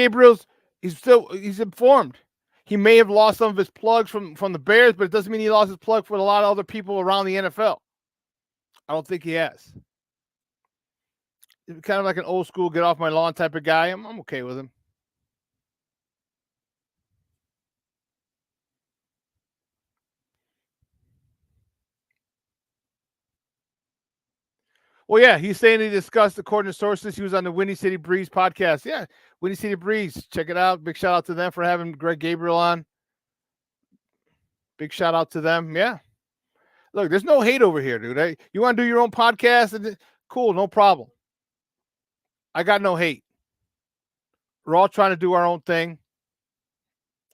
Speaker 6: he's informed. He may have lost some of his plugs from the Bears, but it doesn't mean he lost his plug for a lot of other people around the NFL. I don't think he has. He's kind of like an old school, get off my lawn type of guy. I'm okay with him. Well, yeah, he's saying he discussed, according to sources, he was on the Windy City Breeze podcast. Yeah, Windy City Breeze. Check it out. Big shout out to them for having Greg Gabriel on. Big shout out to them. Yeah. Look, there's no hate over here, dude. Hey, you want to do your own podcast? Cool, no problem. I got no hate. We're all trying to do our own thing.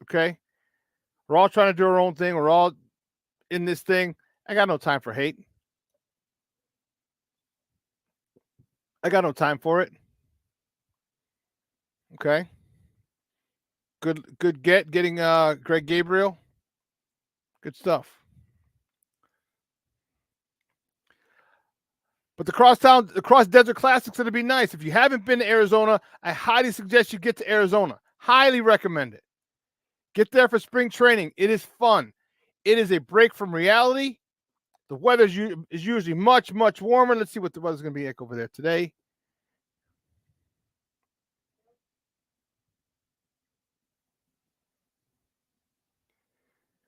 Speaker 6: Okay? We're all trying to do our own thing. We're all in this thing. I got no time for hate. I got no time for it. Okay? Good getting Greg Gabriel. Good stuff. But the Cross Desert Classic's going to be nice. If you haven't been to Arizona, I highly suggest you get to Arizona. Highly recommend it. Get there for spring training. It is fun. It is a break from reality. The weather is usually much, much warmer. Let's see what the weather's going to be like over there today.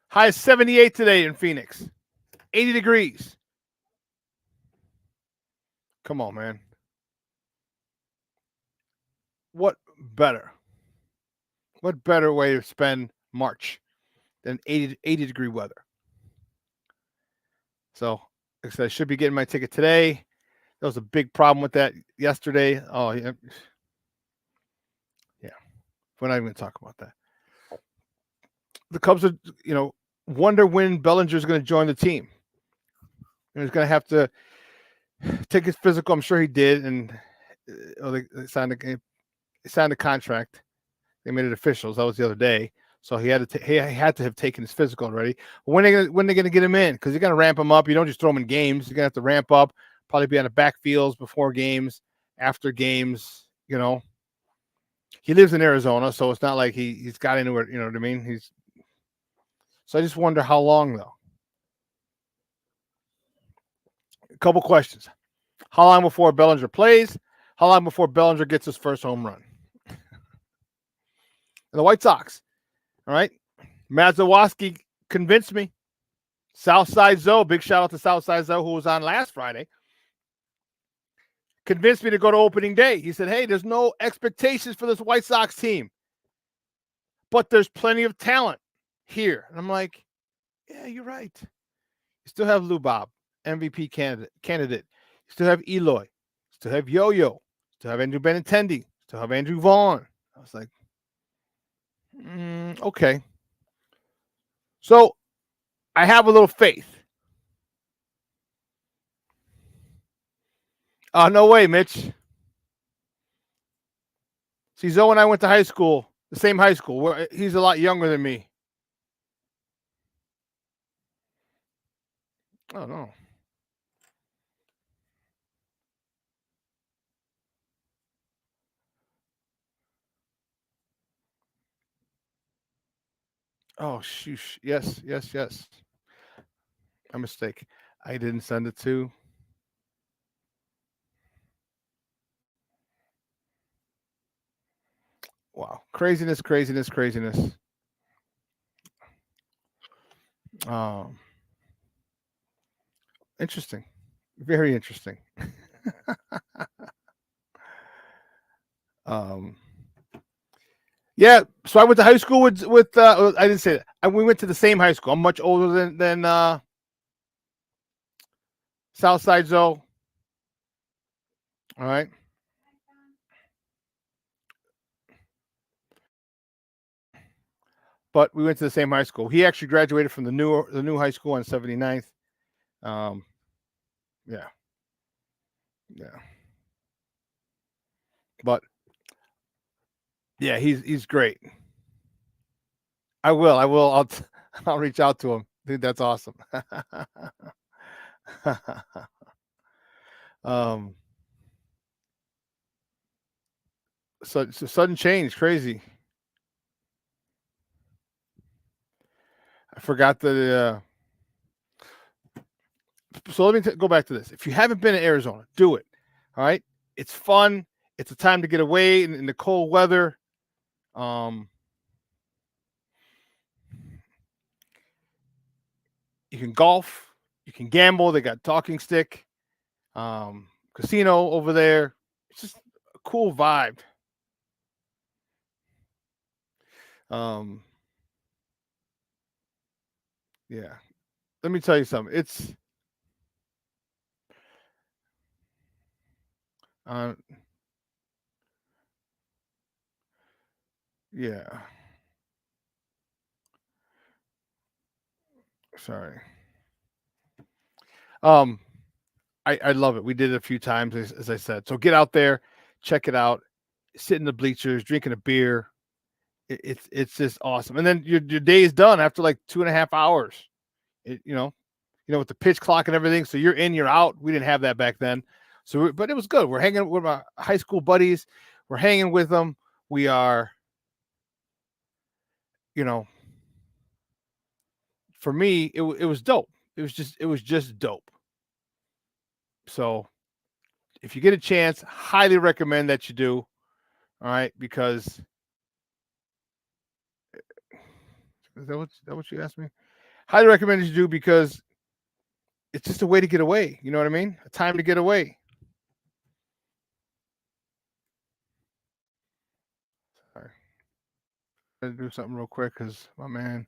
Speaker 6: High is 78 today in Phoenix. 80 degrees. Come on, man. What better? What better way to spend March than 80 degree weather? So, like I said, I should be getting my ticket today. There was a big problem with that yesterday. Oh, yeah. Yeah. We're not even going to talk about that. The Cubs are, wonder when Bellinger's going to join the team. He's going to have to take his physical. I'm sure he did. And they signed a contract. They made it official. That was the other day. So he had to have taken his physical already. When are they going to get him in? Because you're going to ramp him up. You don't just throw him in games. You're going to have to ramp up. Probably be on the backfields before games, after games. He lives in Arizona, so it's not like he's got anywhere. You know what I mean? So I just wonder how long, though. A couple questions. How long before Bellinger plays? How long before Bellinger gets his first home run? And the White Sox. All right. Mazewoski convinced me. Southside Zoe, big shout out to Southside Zoe, who was on last Friday. Convinced me to go to opening day. He said, hey, there's no expectations for this White Sox team, but there's plenty of talent here. And I'm like, yeah, you're right. You still have Lou Bob, MVP candidate. You still have Eloy. You still have Yo-Yo. You still have Andrew Benintendi. You still have Andrew Vaughn. I was like, okay. So I have a little faith. No way, Mitch. See, Zoe and I went to high school, the same high school. He's a lot younger than me. Oh, no. Oh, shoosh. Yes. My mistake. I didn't send it to. Wow. Craziness. Interesting. Very interesting. Yeah. So I went to high school with I didn't say that. We went to the same high school. I'm much older than Southside Zoe. All right. But we went to the same high school. He actually graduated from the new high school on 79th. Yeah. But yeah, he's great. I will. I'll reach out to him. Dude, that's awesome. So sudden change, crazy. I forgot that. So let me go back to this. If you haven't been to Arizona, do it. All right, it's fun. It's a time to get away in the cold weather. You can golf. You can gamble. They got talking stick, casino over there. It's just a cool vibe. Yeah. Let me tell you something. It's yeah. Sorry. I love it. We did it a few times, as I said. So get out there, check it out, sit in the bleachers, drinking a beer. It's just awesome. And then your day is done after like 2.5 hours. You know, with the pitch clock and everything. So you're in, you're out. We didn't have that back then. So, but it was good. We're hanging with my high school buddies. We're hanging with them. We are, for me, it was dope. It was just dope. So if you get a chance, highly recommend that you do. All right, because is that what you asked me? Highly recommend that you do because it's just a way to get away. You know what I mean? A time to get away. Sorry. I gotta do something real quick because my man.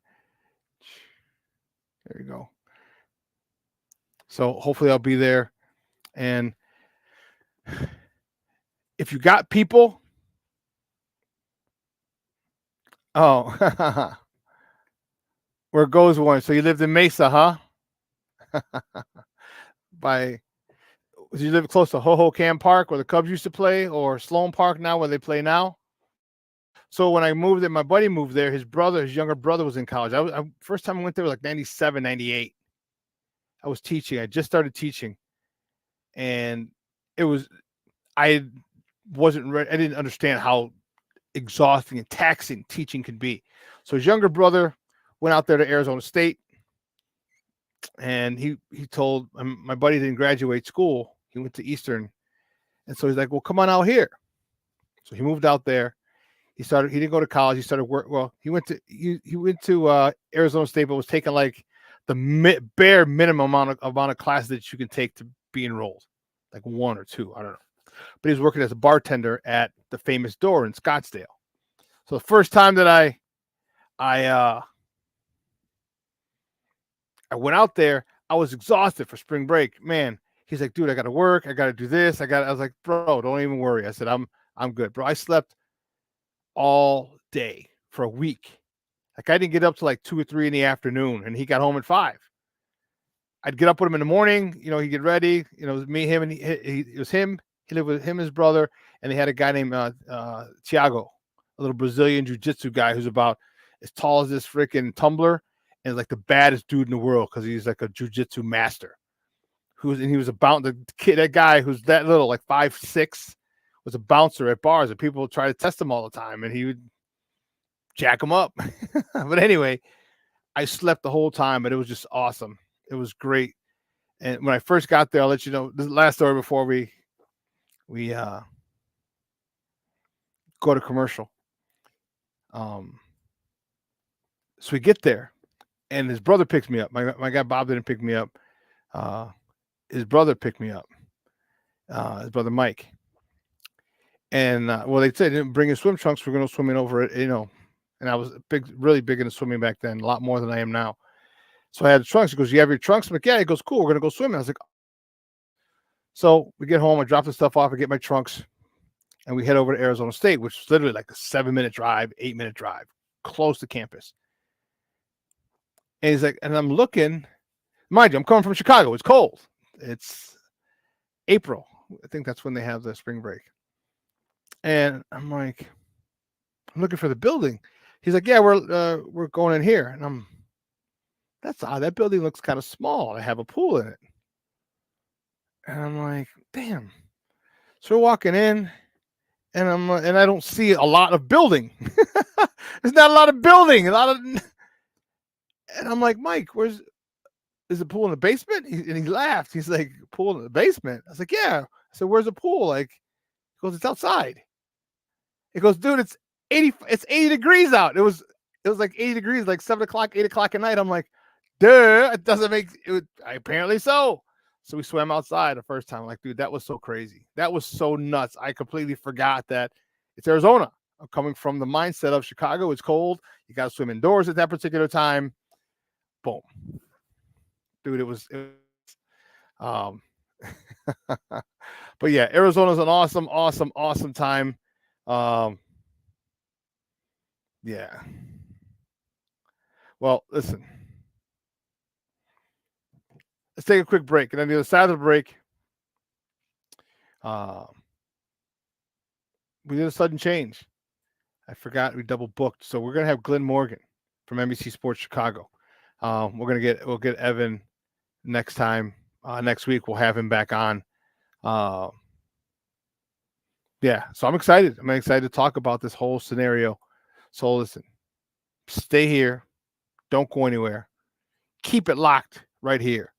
Speaker 6: There you go. So hopefully I'll be there. And if you got people, where goes one? So you lived in Mesa, huh? Did you live close to Hohokam Park where the Cubs used to play, or Sloan Park now where they play now? So when I moved there, my buddy moved there. His younger brother was in college. First time I went there was like 97, 98. I was teaching. I just started teaching. And I wasn't ready. I didn't understand how exhausting and taxing teaching can be. So his younger brother went out there to Arizona State, and he told my buddy didn't graduate school. He went to Eastern, and so he's like, "Well, come on out here." So he moved out there. He didn't go to college. He started work. Well, he went to Arizona State, but was taking like the bare minimum amount of classes that you can take to be enrolled, like 1 or 2. I don't know. But he was working as a bartender at the Famous Door in Scottsdale. So the first time that I went out there, I was exhausted for spring break. Man, he's like, dude, I got to work. I got to do this. I was like, bro, don't even worry. I said, I'm good, bro. I slept all day for a week. Like I didn't get up till like 2 or 3 in the afternoon, and he got home at 5. I'd get up with him in the morning. You know, he'd get ready. You know, it was me, him, and it was him. He lived with him, his brother, and they had a guy named Thiago, a little Brazilian jiu-jitsu guy who's about as tall as this freaking tumbler, and like the baddest dude in the world because he's like a jiu-jitsu master. He was about the kid, that guy who's that little, like 5'6", was a bouncer at bars, and people would try to test him all the time, and he would jack him up. But anyway, I slept the whole time, but it was just awesome. It was great. And when I first got there, I'll let you know the last story before we go to commercial. So we get there, and his brother picks me up. My guy Bob didn't pick me up. His brother picked me up. His brother Mike. And well, they said didn't bring his swim trunks. We're going to swim in over it, you know. And I was really big into swimming back then, a lot more than I am now. So I had the trunks. He goes, "You have your trunks?" I'm like, "Yeah." He goes, "Cool. We're going to go swimming." I was like, so we get home. I drop the stuff off. I get my trunks, and we head over to Arizona State, which is literally like a 7-minute drive, 8-minute drive, close to campus. And he's like, and I'm looking. Mind you, I'm coming from Chicago. It's cold. It's April. I think that's when they have the spring break. And I'm like, I'm looking for the building. He's like, "Yeah, we're going in here." And that's odd. That building looks kind of small. They have a pool in it. And I'm like, damn. So we're walking in, and I don't see a lot of building. There's not a lot of building. And I'm like, "Mike, is the pool in the basement?" And he laughed. He's like, "Pool in the basement?" I was like, "Yeah." I said, "Where's the pool?" Like, he goes, "It's outside." He goes, "Dude, it's 80 degrees out." It was like 80 degrees, like 7 o'clock, 8 o'clock at night. I'm like, duh, it doesn't make it. Apparently so. So we swam outside the first time. I'm like, dude, that was so crazy. That was so nuts. I completely forgot that it's Arizona. I'm coming from the mindset of Chicago. It's cold. You got to swim indoors at that particular time. Boom. Dude, it was but yeah, Arizona's an awesome time. Yeah. Well, listen. Let's take a quick break. And on the other side of the break, we did a sudden change. I forgot we double booked. So we're going to have Glynn Morgan from NBC Sports Chicago. We'll get Evan next time. Next week, we'll have him back on. Yeah, so I'm excited. I'm excited to talk about this whole scenario. So listen, stay here. Don't go anywhere. Keep it locked right here.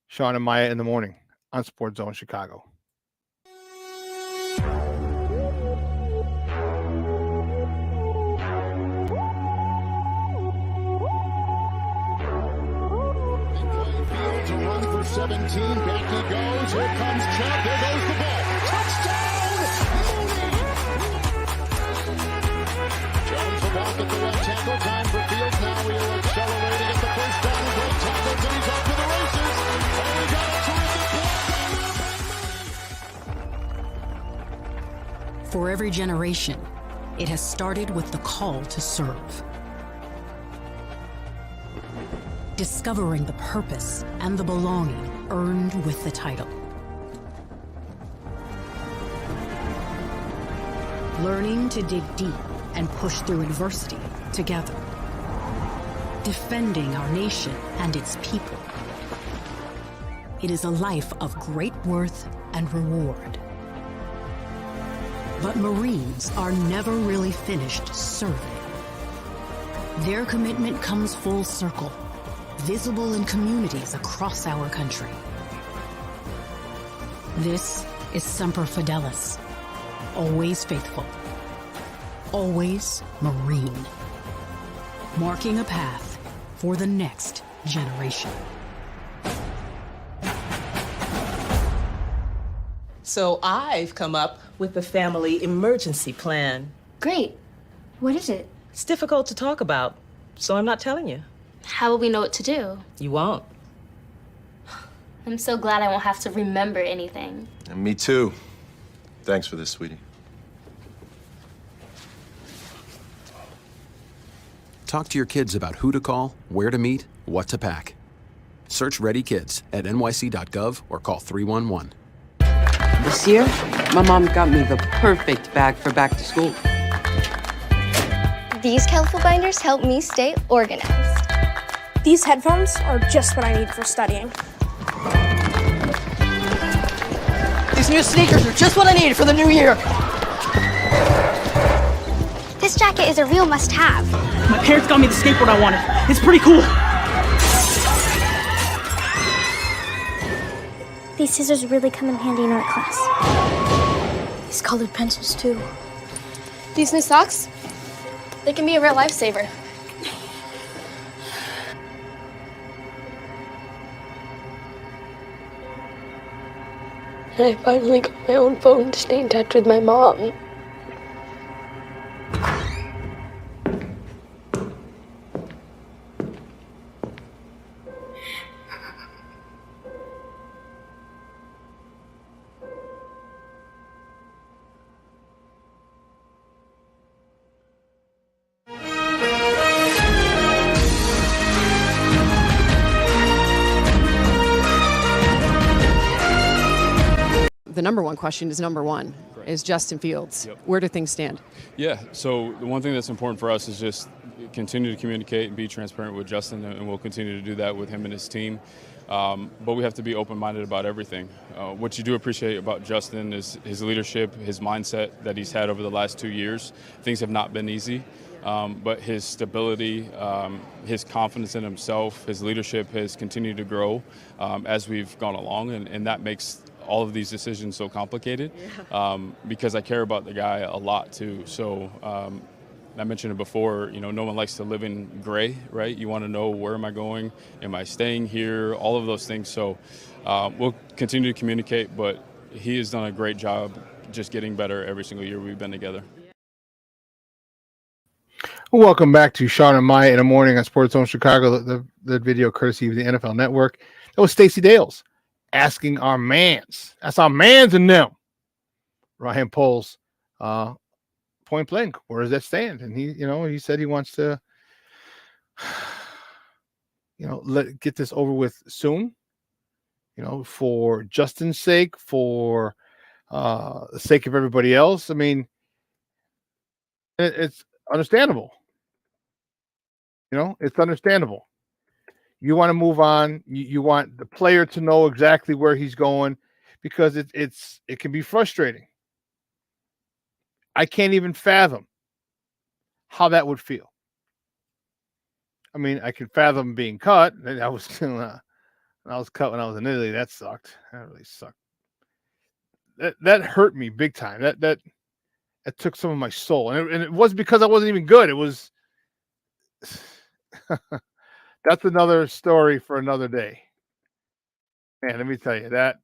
Speaker 6: Shawn and Maya in the morning on Sports Zone Chicago.
Speaker 5: To run for 17. Back he goes. Here comes Chubb. There goes the ball. Touchdown! Jones about at the left tackle. Time for Fields. Now he'll accelerate to get the first down. Great tackles, and he's off to the races. Oh, he got a terrific block.
Speaker 16: For every generation, it has started with the call to serve. Discovering the purpose and the belonging earned with the title. Learning to dig deep and push through adversity together. Defending our nation and its people. It is a life of great worth and reward. But Marines are never really finished serving. Their commitment comes full circle, visible in communities across our country. This is Semper Fidelis, always faithful, always Marine, marking a path for the next generation.
Speaker 17: So I've come up with the family emergency plan.
Speaker 13: Great. What is it?
Speaker 17: It's difficult to talk about, so I'm not telling you.
Speaker 13: How will we know what to do?
Speaker 17: You won't.
Speaker 13: I'm so glad I won't have to remember anything.
Speaker 18: And me too. Thanks for this, sweetie.
Speaker 19: Talk to your kids about who to call, where to meet, what to pack. Search Ready Kids at nyc.gov or call 311.
Speaker 20: This year, my mom got me the perfect bag for back to school.
Speaker 13: These colorful binders help me stay organized.
Speaker 21: These headphones are just what I need for studying.
Speaker 7: These new sneakers are just what I needed for the new year.
Speaker 13: This jacket is a real must-have.
Speaker 21: My parents got me the skateboard I wanted. It's pretty cool.
Speaker 13: These scissors really come in handy in art class. These colored pencils, too. These new socks, they can be a real lifesaver.
Speaker 22: And I finally got my own phone to stay in touch with my mom.
Speaker 9: The number one question is is Justin Fields.
Speaker 10: Yep.
Speaker 9: Where do things stand?
Speaker 10: Yeah, so the one thing that's important for us is just continue to communicate and be transparent with Justin, and we'll continue to do that with him and his team. But we have to be open-minded about everything. What you do appreciate about Justin is his leadership, his mindset that he's had over the last 2 years. Things have not been easy, but his stability, his confidence in himself, his leadership has continued to grow as we've gone along, and that makes all of these decisions so complicated because I care about the guy a lot too. So I mentioned it before, no one likes to live in gray, right? You want to know, where am I going? Am I staying here? All of those things. So we'll continue to communicate, but he has done a great job just getting better every single year we've been together.
Speaker 6: Welcome back to Shawn and Maya in the morning on Sports Zone Chicago, the video courtesy of the NFL Network. That was Stacey Dales asking our mans. That's our mans and them. RyanPoles, point blank, where does that stand? And he said he wants to, get this over with soon. For Justin's sake, for the sake of everybody else. I mean, it's understandable. It's understandable. You want to move on. You want the player to know exactly where he's going, because it can be frustrating. I can't even fathom how that would feel. I mean, I can fathom being cut. I was cut when I was in Italy. That sucked. That really sucked. That hurt me big time. That took some of my soul, and it wasn't because I wasn't even good. It was. That's another story for another day. Man, let me tell you that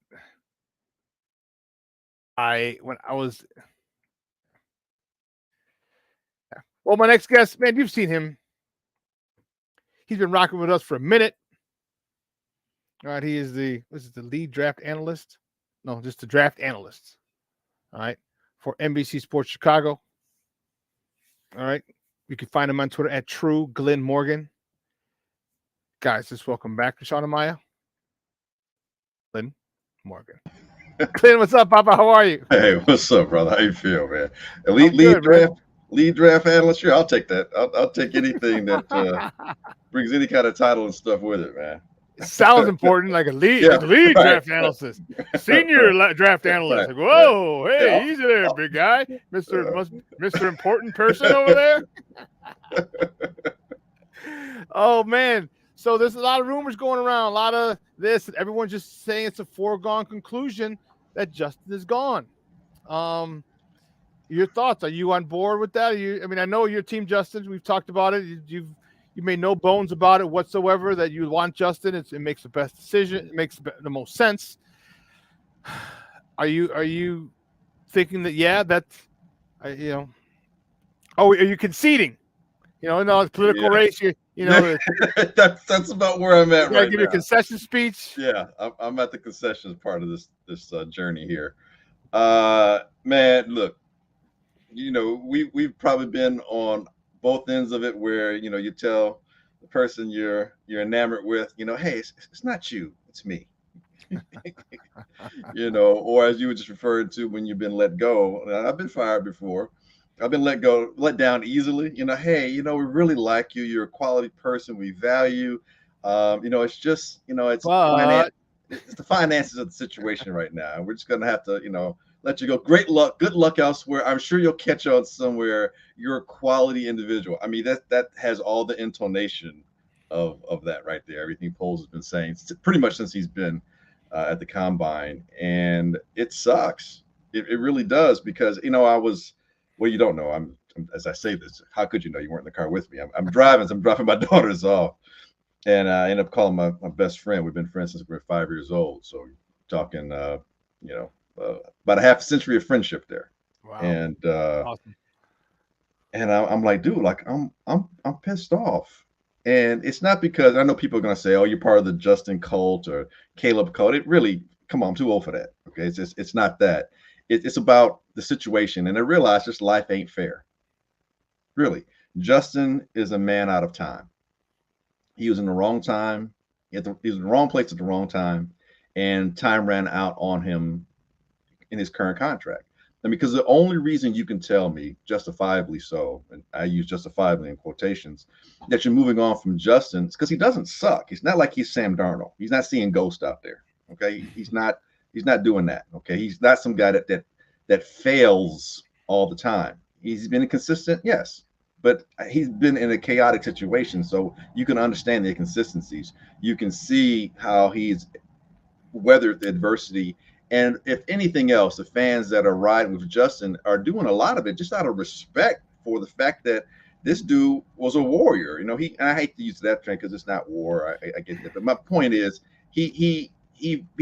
Speaker 6: well, my next guest, man, you've seen him. He's been rocking with us for a minute. All right, he is the lead draft analyst? No, just the draft analyst. All right, for NBC Sports Chicago. All right, you can find him on Twitter at True Glynn Morgan. Guys, just welcome back to Shawn and Maya. Glynn Morgan. Glynn, what's up, Papa? How are you?
Speaker 23: Hey, what's up, brother? How you feel, man? Lead draft analyst. Sure, I'll take that. I'll take anything that brings any kind of title and stuff with it, man.
Speaker 6: It sounds important, like a lead draft analyst, senior draft analyst. Like, whoa, hey, easy there, big guy, Mr. Important person over there. Oh man. So there's a lot of rumors going around, a lot of this. Everyone's just saying it's a foregone conclusion that Justin is gone. Your thoughts? Are you on board with that? I know you're Team Justin. We've talked about it. You made no bones about it whatsoever that you want Justin. It makes the best decision. It makes the most sense. Are you thinking that are you conceding? No, it's political race.
Speaker 23: That's about where I'm at right now.
Speaker 6: Give you a concession speech.
Speaker 23: Yeah, I'm at the concessions part of this journey here. Man, look, we've probably been on both ends of it, where you tell the person you're enamored with, hey, it's not you, it's me. Or as you were just referred to, when you've been let go. I've been fired before. I've been let down easily. Hey, we really like you. You're a quality person. We value. It's just, it's
Speaker 6: But
Speaker 23: it's the finances of the situation right now. We're just gonna have to, let you go. Great luck, good luck elsewhere. I'm sure you'll catch on somewhere. You're a quality individual. I mean, that has all the intonation of that right there. Everything Poles has been saying pretty much since he's been at the combine, and it sucks. It really does, because I was, well, you don't know. I'm as I say this, how could you know? You weren't in the car with me. I'm driving. So I'm dropping my daughters off, and I end up calling my best friend. We've been friends since we were 5 years old. So talking, about a half a century of friendship there.
Speaker 6: Wow.
Speaker 23: And
Speaker 6: awesome.
Speaker 23: And I'm like, dude, like I'm pissed off. And it's not because I know people are gonna say, oh, you're part of the Justin cult or Caleb cult. It really, come on, I'm too old for that. Okay, it's not that. It's about the situation, and I realize just life ain't fair. Really, Justin is a man out of time. He was in the wrong time. He was in the wrong place at the wrong time, and time ran out on him in his current contract. And because the only reason you can tell me, justifiably so, and I use justifiably in quotations, that you're moving on from Justin, it's because he doesn't suck. It's not like he's Sam Darnold. He's not seeing ghosts out there. Okay, he's not doing that. Okay, he's not some guy that fails all the time. He's been inconsistent, yes, but he's been in a chaotic situation, so you can understand the inconsistencies. You can see how he's weathered the adversity. And if anything else, the fans that are riding with Justin are doing a lot of it just out of respect for the fact that this dude was a warrior. And I hate to use that term because it's not war. I get that. But my point is, he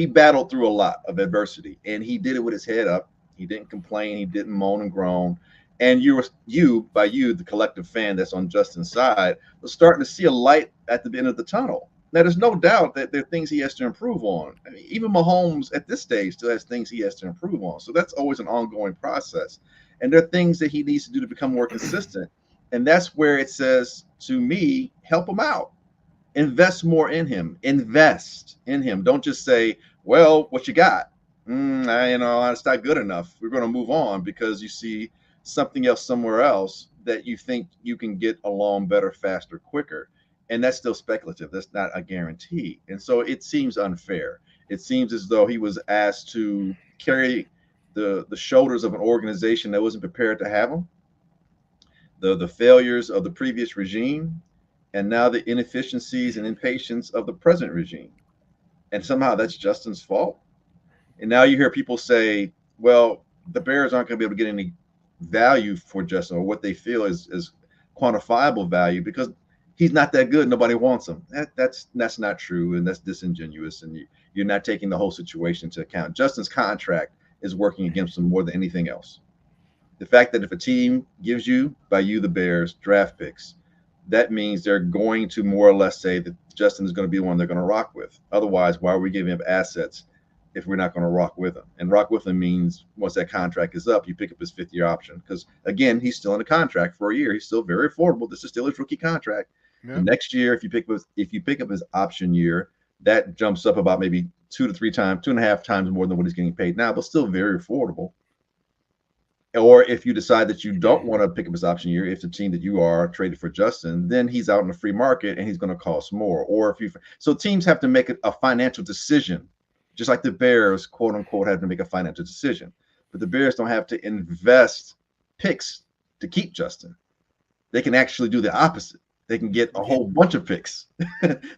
Speaker 23: battled through a lot of adversity, and he did it with his head up. He didn't complain. He didn't moan and groan. And you, the collective fan that's on Justin's side, was starting to see a light at the end of the tunnel. Now, there's no doubt that there are things he has to improve on. I mean, even Mahomes at this stage still has things he has to improve on. So that's always an ongoing process. And there are things that he needs to do to become more consistent. And that's where it says, to me, help him out. Invest more in him. Invest in him. Don't just say, well, what you got? It's not good enough. We're going to move on because you see something else somewhere else that you think you can get along better, faster, quicker. And that's still speculative. That's not a guarantee. And so it seems unfair. It seems as though he was asked to carry the shoulders of an organization that wasn't prepared to have him, the failures of the previous regime, and now the inefficiencies and impatience of the present regime. And somehow that's Justin's fault. And now you hear people say, well, the Bears aren't going to be able to get any value for Justin, or what they feel is quantifiable value, because he's not that good. Nobody wants him. That's not true, and that's disingenuous. And you're not taking the whole situation into account. Justin's contract is working against him more than anything else. The fact that if a team gives you, by you, the Bears, draft picks, that means they're going to more or less say that Justin is going to be the one they're going to rock with. Otherwise, why are we giving him assets if we're not going to rock with him? And rock with him means once that contract is up, you pick up his 5th-year option. Because again, he's still in a contract for a year. He's still very affordable. This is still his rookie contract. Yeah. Next year, if you pick up his option year, that jumps up about maybe 2.5 times more than what he's getting paid now, but still very affordable. Or if you decide that you don't want to pick up his option year, if the team that you are traded for Justin, then he's out in the free market and he's going to cost more. Or so teams have to make a financial decision, just like the Bears, quote unquote, have to make a financial decision. But the Bears don't have to invest picks to keep Justin. They can actually do the opposite. They can get a whole bunch of picks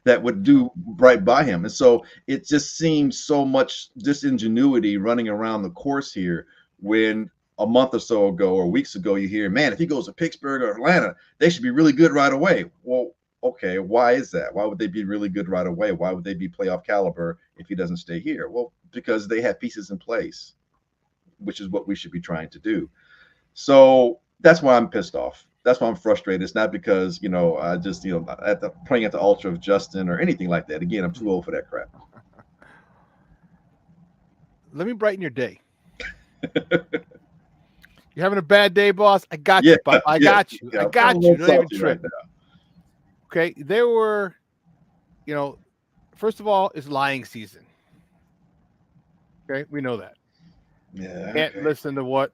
Speaker 23: that would do right by him. And so it just seems so much disingenuity running around the course here, when a month or so ago or weeks ago you hear, man, if he goes to Pittsburgh or Atlanta, they should be really good right away. Well, okay, why is that? Why would they be really good right away? Why would they be playoff caliber if he doesn't stay here? Well, because they have pieces in place, which is what we should be trying to do. So that's why I'm pissed off. That's why I'm frustrated. It's not because, I just, playing at the altar of Justin or anything like that. Again, I'm too old for that crap.
Speaker 6: Let me brighten your day. You You having a bad day, boss? I got
Speaker 23: Yeah,
Speaker 6: you, bud. I
Speaker 23: yeah,
Speaker 6: got you.
Speaker 23: yeah,
Speaker 6: I
Speaker 23: I'm
Speaker 6: got
Speaker 23: a
Speaker 6: you.
Speaker 23: little
Speaker 6: Don't even
Speaker 23: salty
Speaker 6: trip.
Speaker 23: right now.
Speaker 6: Okay, there were, first of all, it's lying season. Okay, we know that.
Speaker 23: Yeah.
Speaker 6: Can't
Speaker 23: Okay.
Speaker 6: listen to what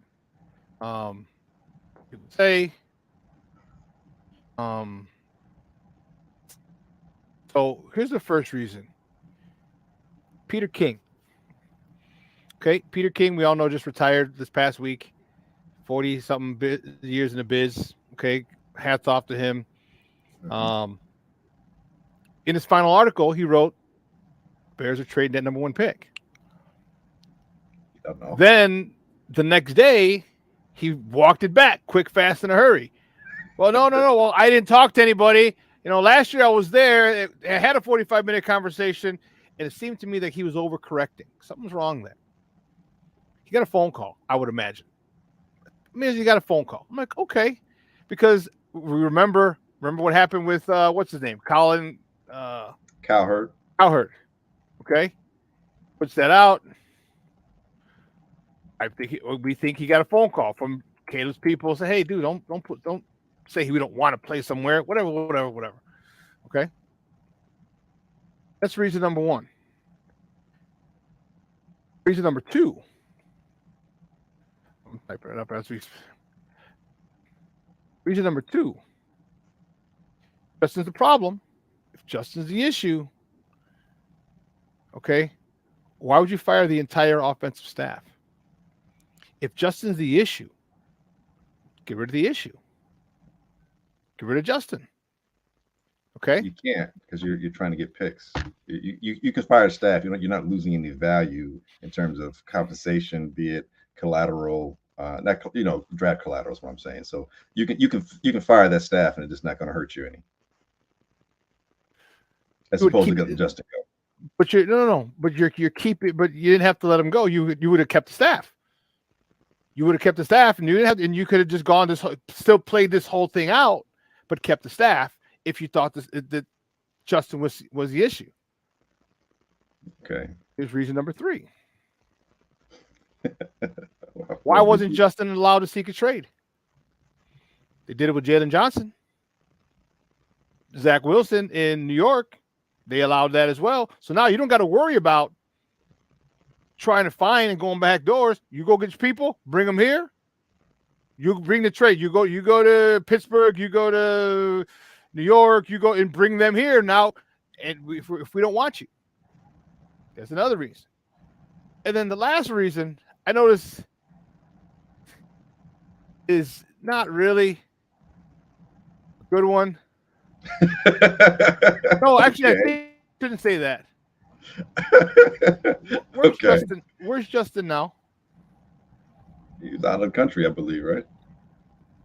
Speaker 6: people say. So here's the first reason. Peter King. Okay, Peter King, we all know, just retired this past week. 40-something years in the biz. Okay, hats off to him. In his final article, he wrote, Bears are trading that number 1 pick.
Speaker 23: Don't know.
Speaker 6: Then the next day, he walked it back quick, fast, in a hurry. Well, no. Well, I didn't talk to anybody. Last year I was there. I had a 45-minute conversation, and it seemed to me that he was overcorrecting. Something's wrong there. He got a phone call, I would imagine. He got a phone call. I'm like, okay, because we remember what happened with what's his name, Colin
Speaker 23: Cowherd.
Speaker 6: Okay, puts that out. We think he got a phone call from Caleb's people. Say, hey, dude, don't say we don't want to play somewhere. Whatever. Okay, that's reason number 1. Reason number 2. I'm typing it up as we. Reason number 2. Justin's the problem. If Justin's the issue, okay, why would you fire the entire offensive staff? If Justin's the issue, get rid of the issue. Get rid of Justin. Okay.
Speaker 23: You can't, because you're trying to get picks. You can fire staff. You're not losing any value in terms of compensation, be it collateral, draft collateral is what I'm saying. So you can fire that staff, and it's just not going to hurt you any. As opposed to letting Justin go.
Speaker 6: But you're keeping. But you didn't have to let him go. You would have kept the staff. You would have kept the staff, and you didn't have, and you could have just gone still played this whole thing out, but kept the staff if you thought that Justin was the issue.
Speaker 23: Okay.
Speaker 6: Here's reason number 3. Why wasn't Justin allowed to seek a trade? They did it with Jalen Johnson. Zach Wilson in New York, they allowed that as well. So now you don't got to worry about trying to find and going back doors. You go get your people, bring them here. You bring the trade. You go to Pittsburgh, you go to New York, you go and bring them here now. And if we don't want you, there's another reason. And then the last reason I notice is not really a good one. No, actually, okay. I think I shouldn't say that. Where's Justin? Where's Justin now?
Speaker 23: He's out of the country, I believe, right?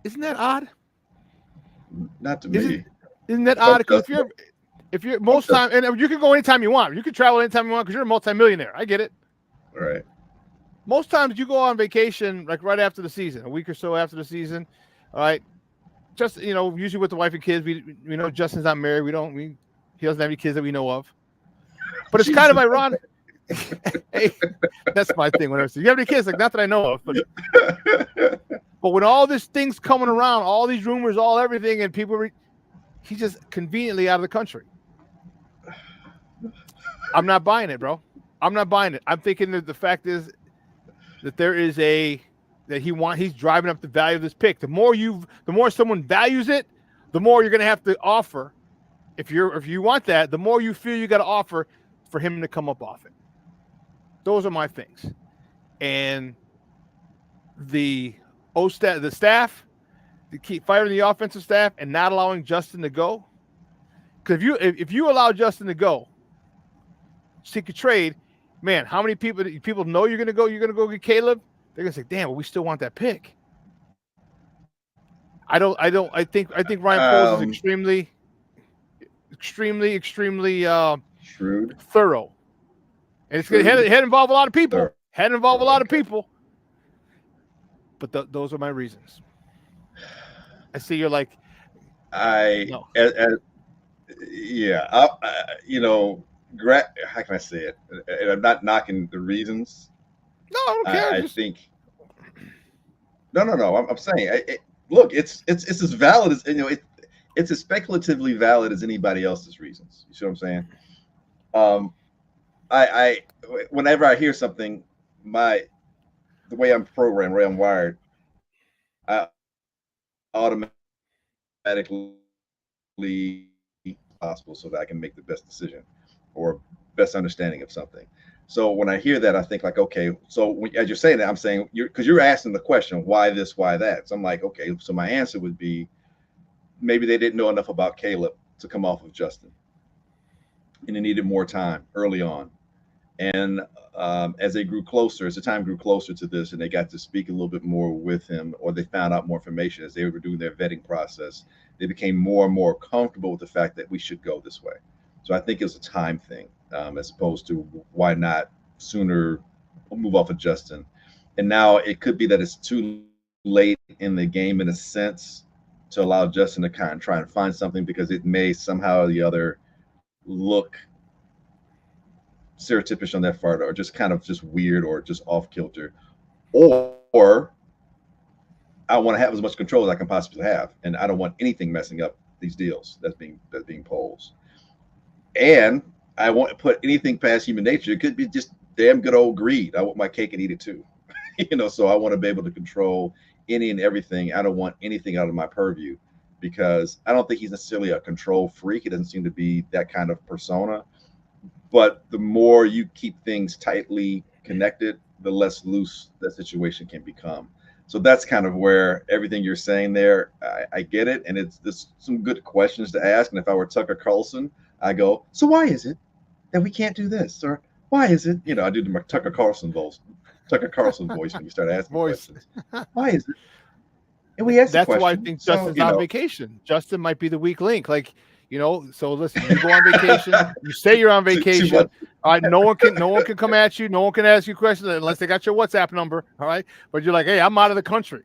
Speaker 6: Isn't that odd?
Speaker 23: Not to me.
Speaker 6: Isn't that odd? Because if you're most time, and you can go anytime you want. You can travel anytime you want because you're a multimillionaire. I get it.
Speaker 23: All right.
Speaker 6: Most times you go on vacation like right after the season, a week or so after the season. All right. Just usually with the wife and kids, we know Justin's not married. He doesn't have any kids that we know of. But it's kind of ironic. Hey, that's my thing. Whenever you have any kids, like not that I know of, but when all these things coming around, all these rumors, all everything, and people, he's just conveniently out of the country. I'm not buying it, bro. I'm not buying it. I'm thinking that the fact is that he's driving up the value of this pick. The more someone values it, the more you're going to have to offer. If you want that, the more you feel you got to offer for him to come up off it. Those are my things. And the staff, to keep firing the offensive staff and not allowing Justin to go. Because if you allow Justin to go, seek a trade, man, how many people know you're gonna go get Caleb? They're gonna say, damn, well, we still want that pick. I think RyanPoles is extremely
Speaker 23: shrewd,
Speaker 6: thorough. And it's going to involve a lot of people. But those are my reasons. I see you're like,
Speaker 23: how can I say it? And I'm not knocking the reasons.
Speaker 6: No, I don't care.
Speaker 23: I think No. I'm saying, look, it's as valid as it's as speculatively valid as anybody else's reasons. You see what I'm saying? I whenever I hear something, the way I'm programmed, the way I'm wired, I automatically possible so that I can make the best decision or best understanding of something. So when I hear that, I think like, okay, so as you're saying that, I'm saying because you're asking the question, why this, why that? So I'm like, okay, so my answer would be maybe they didn't know enough about Caleb to come off of Justin, and they needed more time early on. And as they grew closer, as the time grew closer to this, and they got to speak a little bit more with him, or they found out more information as they were doing their vetting process, they became more and more comfortable with the fact that we should go this way. So I think it was a time thing, as opposed to why not sooner move off of Justin. And now it could be that it's too late in the game in a sense to allow Justin to kind of try and find something, because it may somehow or the other look stereotypish on that part, or just kind of just weird, or just off kilter, or I want to have as much control as I can possibly have, and I don't want anything messing up these deals that's being Poles. And I won't put anything past human nature. It could be just damn good old greed. I want my cake and eat it too. So I want to be able to control any and everything. I don't want anything out of my purview, because I don't think he's necessarily a control freak. He doesn't seem to be that kind of persona. But the more you keep things tightly connected, the less loose that situation can become. So that's kind of where everything you're saying there, I get it. And there's some good questions to ask. And if I were Tucker Carlson, I go, so why is it that we can't do this? Or why is it, I do the Tucker Carlson voice when you start asking questions. Why is it? And we ask
Speaker 6: That's
Speaker 23: the question.
Speaker 6: why I think Justin's on vacation. Justin might be the weak link. Like, so listen, you go on vacation, you say you're on vacation. All right, no one can come at you, no one can ask you questions unless they got your WhatsApp number. All right. But you're like, hey, I'm out of the country.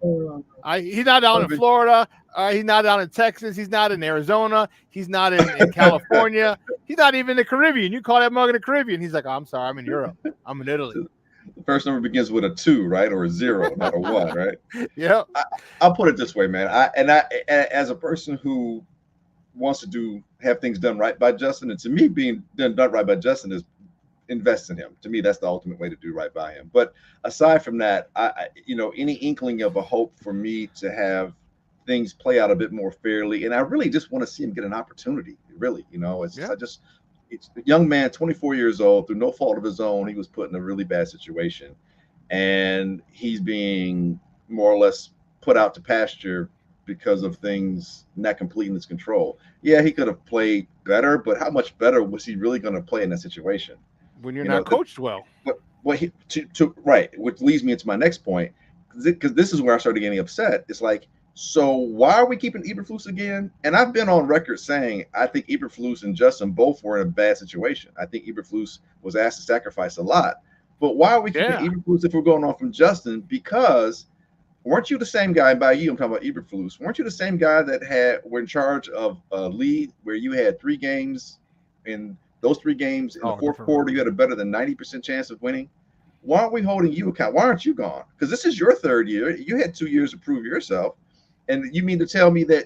Speaker 6: He's not down in Florida, he's not down in Texas, he's not in Arizona, he's not in California, he's not even in the Caribbean. You call that mug in the Caribbean. He's like, oh, I'm sorry, I'm in Europe. I'm in Italy.
Speaker 23: The first number begins with a 2, right? Or a 0, not a 1, right?
Speaker 6: Yeah.
Speaker 23: I'll put it this way, man. I as a person who wants to have things done right by Justin, and to me, being done right by Justin is invest in him. To me, that's the ultimate way to do right by him. But aside from that, I any inkling of a hope for me to have things play out a bit more fairly, and I really just want to see him get an opportunity. Really, it's a young man, 24 years old, through no fault of his own. He was put in a really bad situation, and he's being more or less put out to pasture because of things not completely in his control. Yeah, he could have played better, but how much better was he really going to play in that situation?
Speaker 6: When you're not coached well.
Speaker 23: Right, which leads me into my next point, because this is where I started getting upset. It's like, so why are we keeping Eberflus again? And I've been on record saying I think Eberflus and Justin both were in a bad situation. I think Eberflus was asked to sacrifice a lot. But why are we keeping Eberflus if we're going on from Justin? Because weren't you the same guy? By you, I'm talking about Eberflus. Weren't you the same guy that were in charge of a lead where you had 3 games, and those 3 games in the fourth quarter you had a better than 90% chance of winning? Why aren't we holding you account? Why aren't you gone? Because this is your 3rd year. You had 2 years to prove yourself. And you mean to tell me that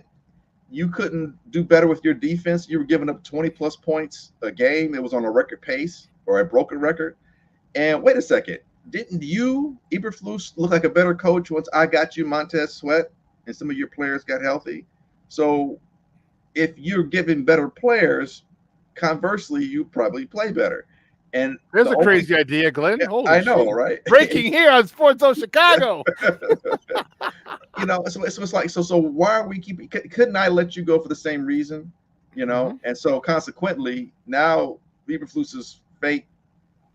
Speaker 23: you couldn't do better with your defense? You were giving up 20-plus points a game. It was on a record pace, or a broken record. And wait a second. Didn't you, Eberflus, look like a better coach once I got you Montez Sweat and some of your players got healthy? So if you're giving better players, conversely, you probably play better. And
Speaker 6: there's a crazy idea, Glynn. Holy
Speaker 23: I know,
Speaker 6: shit.
Speaker 23: Right?
Speaker 6: Breaking here on Sports Zone Chicago.
Speaker 23: So it's like, so why are we keeping? Couldn't I let you go for the same reason? And so consequently, now Eberflus's fate,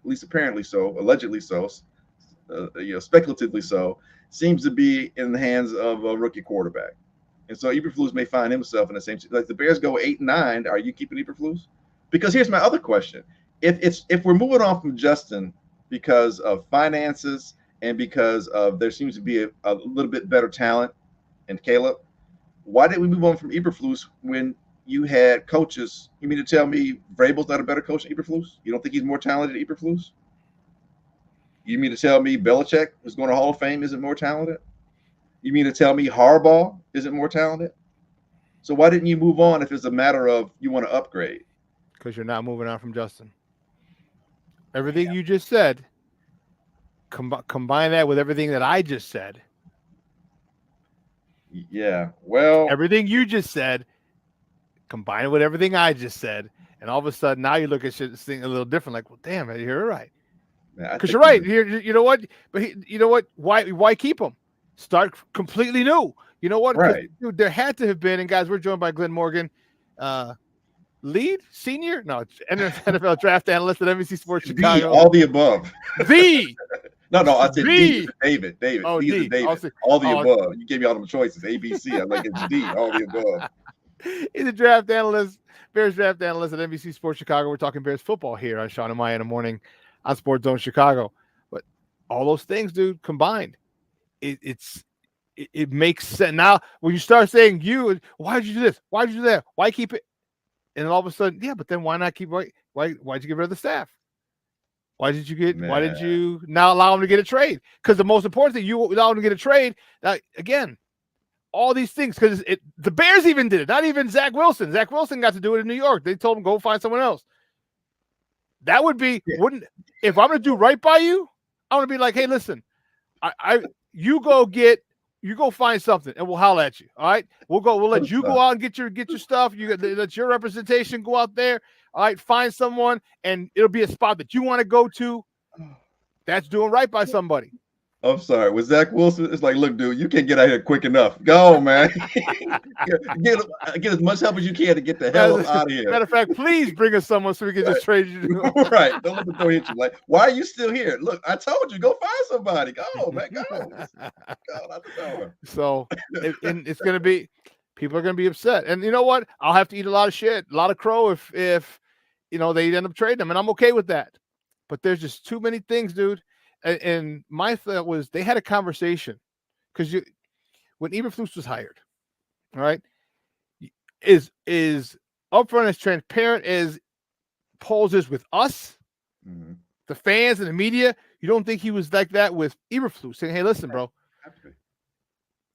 Speaker 23: at least apparently so, allegedly so, speculatively so, seems to be in the hands of a rookie quarterback. And so Eberflus may find himself in the same, like the Bears go 8-9. Are you keeping Eberflus? Because here's my other question. If we're moving on from Justin because of finances and because of there seems to be a little bit better talent in Caleb, why did we move on from Eberflus when you had coaches? You mean to tell me Vrabel's not a better coach than Eberflus? You don't think he's more talented than Eberflus? You mean to tell me Belichick, who's going to Hall of Fame, isn't more talented? You mean to tell me Harbaugh isn't more talented? So why didn't you move on if it's a matter of you want to upgrade?
Speaker 6: Because you're not moving on from Justin. Everything you just said, combine that with everything that I just said.
Speaker 23: Yeah, well,
Speaker 6: everything you just said, combine it with everything I just said, and all of a sudden now you look at this thing a little different. Like, well, damn it, you're right. Because you're right. You know what? But you know what? Why keep him? Start completely new. You know what?
Speaker 23: Right.
Speaker 6: Dude, there had to have been, and guys, we're joined by Glynn Morgan, lead senior, no, NFL draft analyst at NBC Sports Chicago.
Speaker 23: All the above. No, I said D. David.
Speaker 6: Oh,
Speaker 23: D.
Speaker 6: D.
Speaker 23: David. All the above. You gave me all them choices. ABC. I'm like, it's D. All the above.
Speaker 6: He's a draft analyst, Bears draft analyst at NBC Sports Chicago. We're talking Bears football here on Shawn and Maya in the morning on Sports Zone Chicago. But all those things, dude, combined, it makes sense. Now, when you start saying why did you do this? Why did you do that? Why keep it? And then all of a sudden, yeah, but then why not keep why'd you get rid of the staff? Why did you now allow him to get a trade? Because the most important thing, you allow him to get a trade. Again, all these things, because the Bears even did it. Not even Zach Wilson. Zach Wilson got to do it in New York. They told him, go find someone else. That would be, if I'm going to do right by you, I'm going to be like, hey, listen, you go find something and we'll holler at you. All right. We'll let you go out and get your stuff. Let your representation go out there. All right. Find someone and it'll be a spot that you want to go to. That's doing right by somebody.
Speaker 23: I'm sorry. With Zach Wilson, it's like, look, dude, you can't get out here quick enough. Go, man. get as much help as you can to get the hell out of here.
Speaker 6: Matter of fact, please bring us someone so we can just trade you.
Speaker 23: Right. Don't let the door hit you. Like, why are you still here? Look, I told you, go find somebody. Go, man. Go. Go out the door.
Speaker 6: So it's going to be, people are going to be upset. And you know what? I'll have to eat a lot of shit, a lot of crow if they end up trading them. And I'm okay with that. But there's just too many things, dude. And my thought was they had a conversation because when Eberflus was hired, all right, is upfront as transparent as Poles is with us, the fans and the media. You don't think he was like that with Eberflus, saying, "Hey, listen, bro,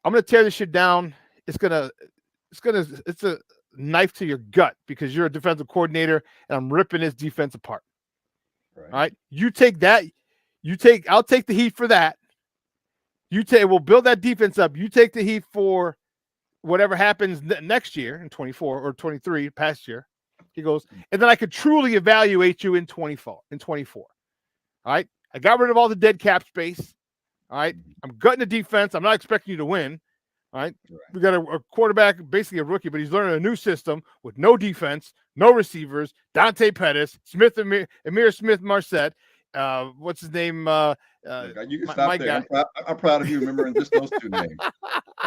Speaker 6: I'm gonna tear this shit down. It's a knife to your gut because you're a defensive coordinator, and I'm ripping this defense apart." Right. All right, you take that. I'll take the heat for that. We'll build that defense up. You take the heat for whatever happens next year in 24 or 23, past year. He goes, and then I could truly evaluate you in 24. All right. I got rid of all the dead cap space. All right. I'm gutting the defense. I'm not expecting you to win. All right. We got a quarterback, basically a rookie, but he's learning a new system with no defense, no receivers, Dante Pettis, Amir Smith-Marset. What's his name?
Speaker 23: You can stop there. I'm proud of you remembering just those two names.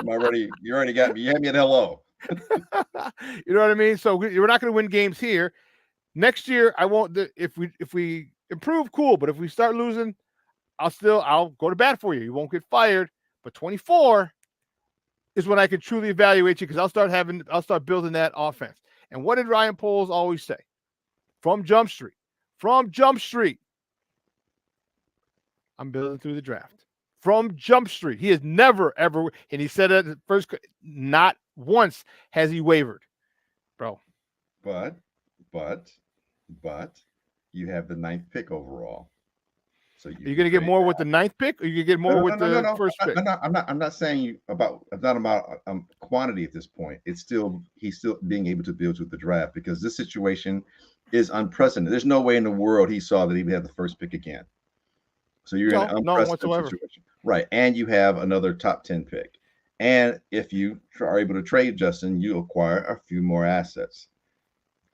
Speaker 23: You already got me. You had me at hello.
Speaker 6: You know what I mean? So we're not going to win games here. Next year, I won't. If we improve, cool. But if we start losing, I'll go to bat for you. You won't get fired. But 24 is when I can truly evaluate you because I'll start building that offense. And what did RyanPoles always say? From Jump Street. I'm building through the draft. From Jump Street. He has never, ever, and he said it at first, not once has he wavered, bro.
Speaker 23: But you have the 9th pick overall. So you're going
Speaker 6: to get more with the 9th pick, or you can get more with the first pick?
Speaker 23: I'm not saying it's not about quantity at this point. He's still being able to build with the draft because this situation is unprecedented. There's no way in the world he saw that he would have the first pick again. So you're in an unprecedented situation. Right. And you have another top 10 pick. And if you are able to trade Justin, you acquire a few more assets.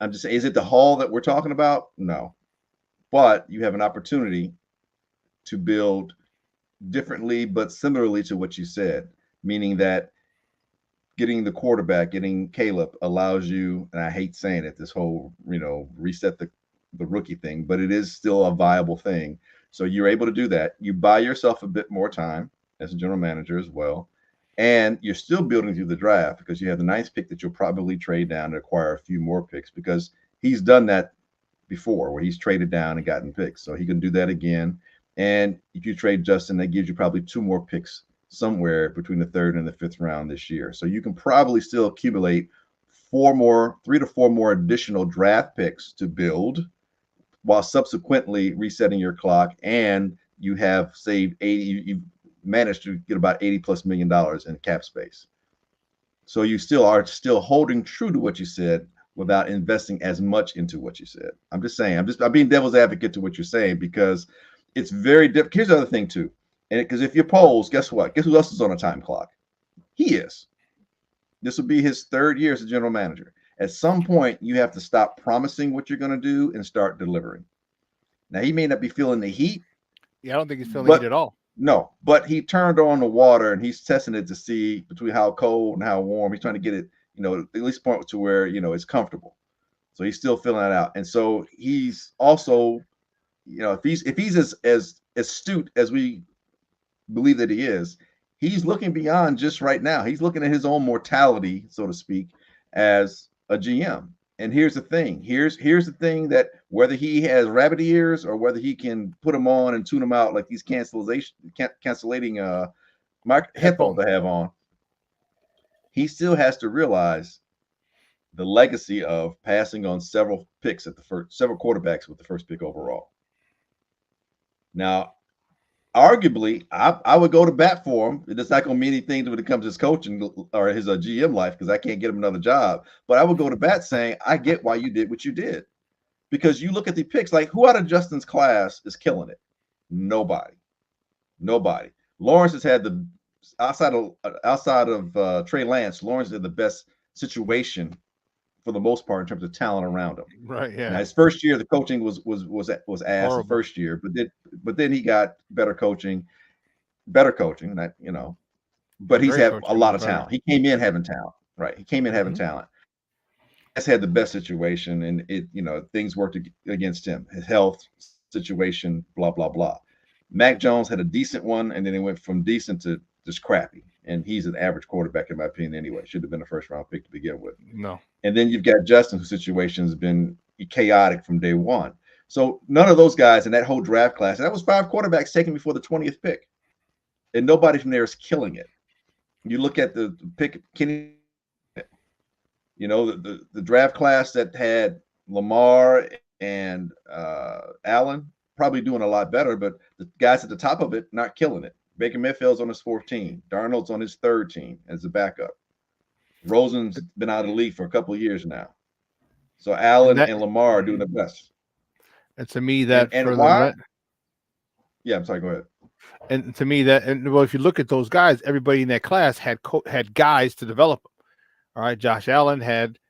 Speaker 23: I'm just saying, is it the haul that we're talking about? No. But you have an opportunity to build differently, but similarly to what you said, meaning that getting the quarterback, getting Caleb allows you, and I hate saying it, this whole, reset the rookie thing, but it is still a viable thing. So you're able to do that. You buy yourself a bit more time as a general manager as well. And you're still building through the draft because you have the 9th pick that you'll probably trade down and acquire a few more picks because he's done that before where he's traded down and gotten picks. So he can do that again. And if you trade Justin, that gives you probably 2 more picks somewhere between the 3rd and the 5th round this year. So you can probably still accumulate 3 to 4 more additional draft picks to build while subsequently resetting your clock, and you have saved 80, you've managed to get about $80+ million in cap space. So you still are holding true to what you said without investing as much into what you said. I'm just saying, I'm being devil's advocate to what you're saying, because it's very different. Here's the other thing too. And because if you're Poles, guess what? Guess who else is on a time clock? He is. This will be his 3rd year as a general manager. At some point, you have to stop promising what you're going to do and start delivering. Now, he may not be feeling the heat.
Speaker 6: Yeah, I don't think he's feeling the heat at all.
Speaker 23: No, but he turned on the water and he's testing it to see between how cold and how warm. He's trying to get it, at least point to where, it's comfortable. So he's still filling that out. And so he's also, if he's as astute as we believe that he is, he's looking beyond just right now. He's looking at his own mortality, so to speak, as a GM. And here's the thing. Here's the thing, that whether he has rabbit ears or whether he can put them on and tune them out like these cancellating headphones I have on, he still has to realize the legacy of passing on several quarterbacks with the first pick overall. Now, arguably, I would go to bat for him. It's not going to mean anything when it comes to his coaching or his GM life, because I can't get him another job. But I would go to bat saying, I get why you did what you did. Because you look at the picks, like, who out of Justin's class is killing it? Nobody. Lawrence has had outside of Trey Lance, Lawrence had the best situation for the most part in terms of talent around him.
Speaker 6: Right. Yeah.
Speaker 23: Now, his first year, the coaching was ass the first year, but then he got better coaching. But he's had a lot of talent. He came in having talent, right? He came in having talent. Has had the best situation, and things worked against him. His health situation, blah blah blah. Mac Jones had a decent one, and then it went from decent to just crappy. And he's an average quarterback, in my opinion, anyway. Should have been a first-round pick to begin with.
Speaker 6: No.
Speaker 23: And then you've got Justin, whose situation has been chaotic from day one. So none of those guys in that whole draft class, and that was 5 quarterbacks taken before the 20th pick, and nobody from there is killing it. You look at the pick, Kenny, the draft class that had Lamar and Allen probably doing a lot better, but the guys at the top of it not killing it. Baker Mayfield's on his 4th team. Darnold's on his 3rd team as a backup. Rosen's been out of the league for a couple of years now. So Allen and Lamar are doing the best.
Speaker 6: And to me, that
Speaker 23: and why? Yeah, I'm sorry. Go ahead.
Speaker 6: And to me, if you look at those guys, everybody in that class had guys to develop them. All right, Josh Allen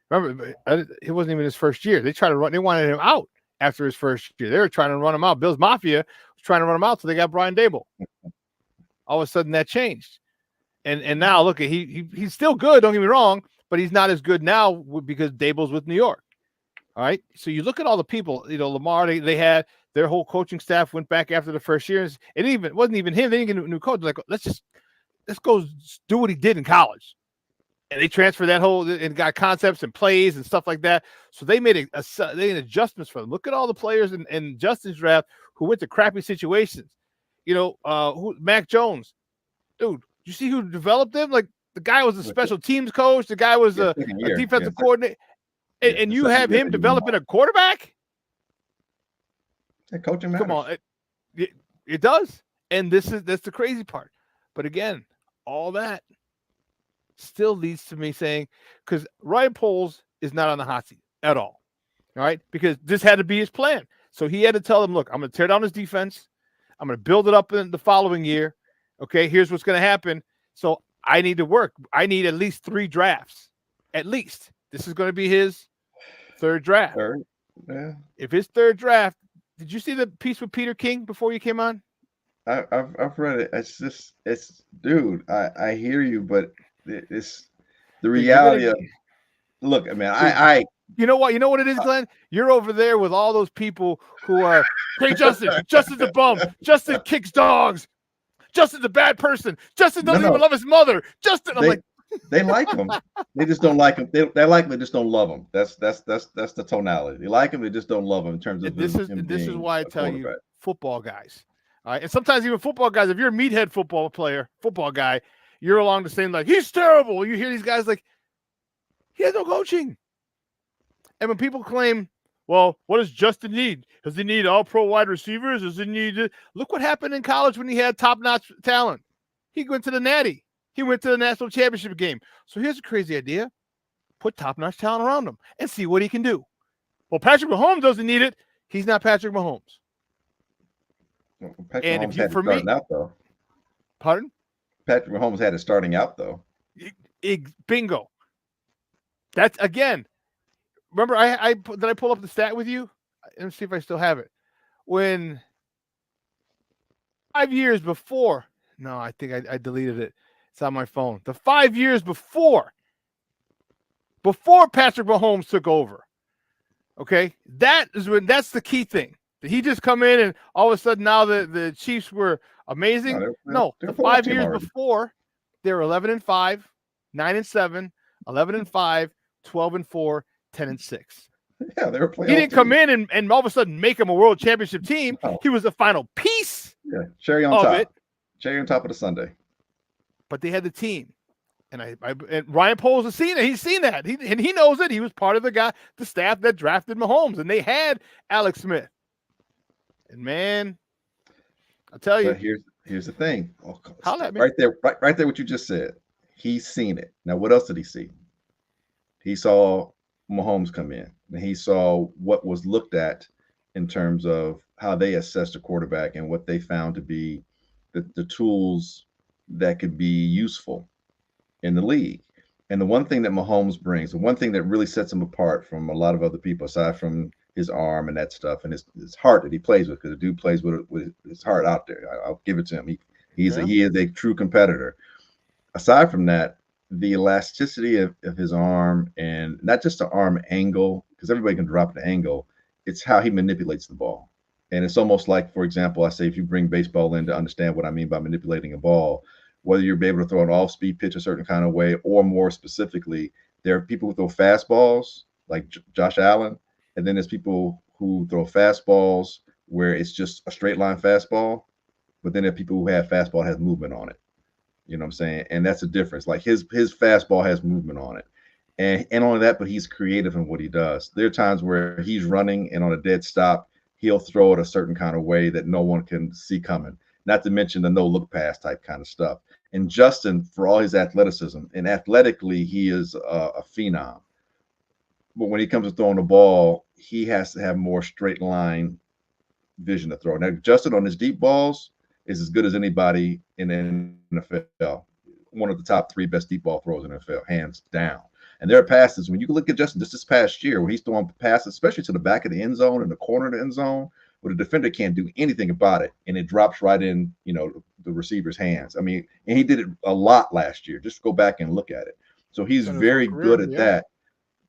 Speaker 6: remember, it wasn't even his first year. They wanted him out after his first year. They were trying to run him out. Bills Mafia was trying to run him out, so they got Brian Daboll. All of a sudden that changed. And now look, he's still good, don't get me wrong, but he's not as good now because Daboll's with New York. All right. So you look at all the people, Lamar, they had their whole coaching staff went back after the first year. It wasn't even him. They didn't get a new coach. Like, let's go do what he did in college. And they transferred that whole and got concepts and plays and stuff like that. So they made adjustments for them. Look at all the players in Justin's draft who went to crappy situations. Mac Jones, dude, you see who developed them? Like, the guy was a special teams coach. The guy was a defensive coordinator. And you have him developing a quarterback?
Speaker 23: Coaching matters.
Speaker 6: Come on. It does. And that's the crazy part. But again, all that still leads to me saying, because RyanPoles is not on the hot seat at all. All right? Because this had to be his plan. So he had to tell them, look, I'm going to tear down his defense. I'm going to build it up in the following year. Okay, here's what's going to happen. So I need to work. I need at least 3 drafts. At least. This is going to be his 3rd draft.
Speaker 23: Yeah.
Speaker 6: If his 3rd draft, did you see the piece with Peter King before you came on?
Speaker 23: I've read it. Dude, I hear you, but it's the reality of. Look, man,
Speaker 6: You know what? You know what it is, Glenn? You're over there with all those people who are, hey, Justin's a bum. Justin kicks dogs. Justin's a bad person. Justin doesn't even love his mother. Justin,
Speaker 23: they like him. They just don't like him. They like him. They just don't love him. That's the tonality. They like him. They just don't love him in terms of
Speaker 6: this is why I tell you, football guys. All right. And sometimes even football guys, if you're a meathead football guy, you're along the same like, he's terrible. You hear these guys like, he has no coaching. And when people claim, well, what does Justin need? Does he need all pro wide receivers? Does he need to look what happened in college when he had top-notch talent? He went to the Natty. He went to the national championship game. So here's a crazy idea. Put top-notch talent around him and see what he can do. Well, Patrick Mahomes doesn't need it. He's not Patrick Mahomes.
Speaker 23: Patrick
Speaker 6: And
Speaker 23: Mahomes
Speaker 6: if you,
Speaker 23: had
Speaker 6: for
Speaker 23: it starting
Speaker 6: me,
Speaker 23: out, though.
Speaker 6: Pardon?
Speaker 23: Patrick Mahomes had it starting out, though.
Speaker 6: Bingo. That's, again, remember did I pull up the stat with you? Let me see if I still have it. When 5 years before, no, I think I deleted it. It's on my phone. The 5 years before Patrick Mahomes took over, okay, that's the key thing. Did he just come in and all of a sudden now the Chiefs were amazing? No, the 5 years before, they were 11-5, 9-7, 11-5, 12-4, 10-6.
Speaker 23: Yeah, they were playing.
Speaker 6: He didn't come in and all of a sudden make him a world championship team.
Speaker 23: No.
Speaker 6: He was the final piece.
Speaker 23: Yeah, cherry on top. Cherry on top of the sundae.
Speaker 6: But they had the team. And and RyanPoles has seen it. He's seen that. He knows it. He was part of the staff that drafted Mahomes. And they had Alex Smith. And man, I'll tell you.
Speaker 23: But here's the thing.
Speaker 6: Right
Speaker 23: there, what you just said. He's seen it. Now, what else did he see? He saw Mahomes come in, and he saw what was looked at in terms of how they assessed a quarterback and what they found to be the tools that could be useful in the league. And the one thing that Mahomes brings, the one thing that really sets him apart from a lot of other people, aside from his arm and that stuff, and his heart that he plays with, because the dude plays with his heart out there. I'll give it to him. He is a true competitor. Aside from that, the elasticity of his arm, and not just the arm angle, because everybody can drop the angle, it's how he manipulates the ball. And it's almost like, for example, I say if you bring baseball in to understand what I mean by manipulating a ball, whether you're able to throw an off-speed pitch a certain kind of way, or more specifically, there are people who throw fastballs, like Josh Allen, and then there's people who throw fastballs where it's just a straight line fastball, but then there are people who have fastball has movement on it. You know what I'm saying? And that's the difference. Like his fastball has movement on it. And only that, but he's creative in what he does. There are times where he's running and on a dead stop, he'll throw it a certain kind of way that no one can see coming. Not to mention the no-look pass type kind of stuff. And Justin, for all his athleticism, and athletically, he is a phenom. But when he comes to throwing the ball, he has to have more straight line vision to throw. Now, Justin on his deep balls is as good as anybody in the NFL. One of the top 3 best deep ball throwers in the NFL, hands down. And there are passes, when you can look at Justin just this past year, where he's throwing passes, especially to the back of the end zone and the corner of the end zone, where the defender can't do anything about it, and it drops right in, the receiver's hands. I mean, and he did it a lot last year. Just go back and look at it. So he's very good at that.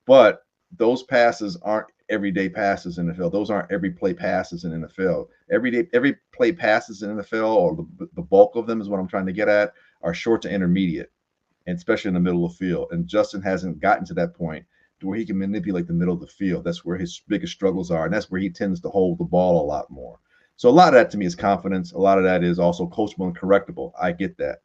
Speaker 23: But those passes aren't everyday passes in the NFL. Those aren't every play passes in the NFL. Every play passes in the NFL, or the bulk of them is what I'm trying to get at, are short to intermediate, and especially in the middle of the field. And Justin hasn't gotten to that point to where he can manipulate the middle of the field. That's where his biggest struggles are, and that's where he tends to hold the ball a lot more. So a lot of that to me is confidence. A lot of that is also coachable and correctable. I get that.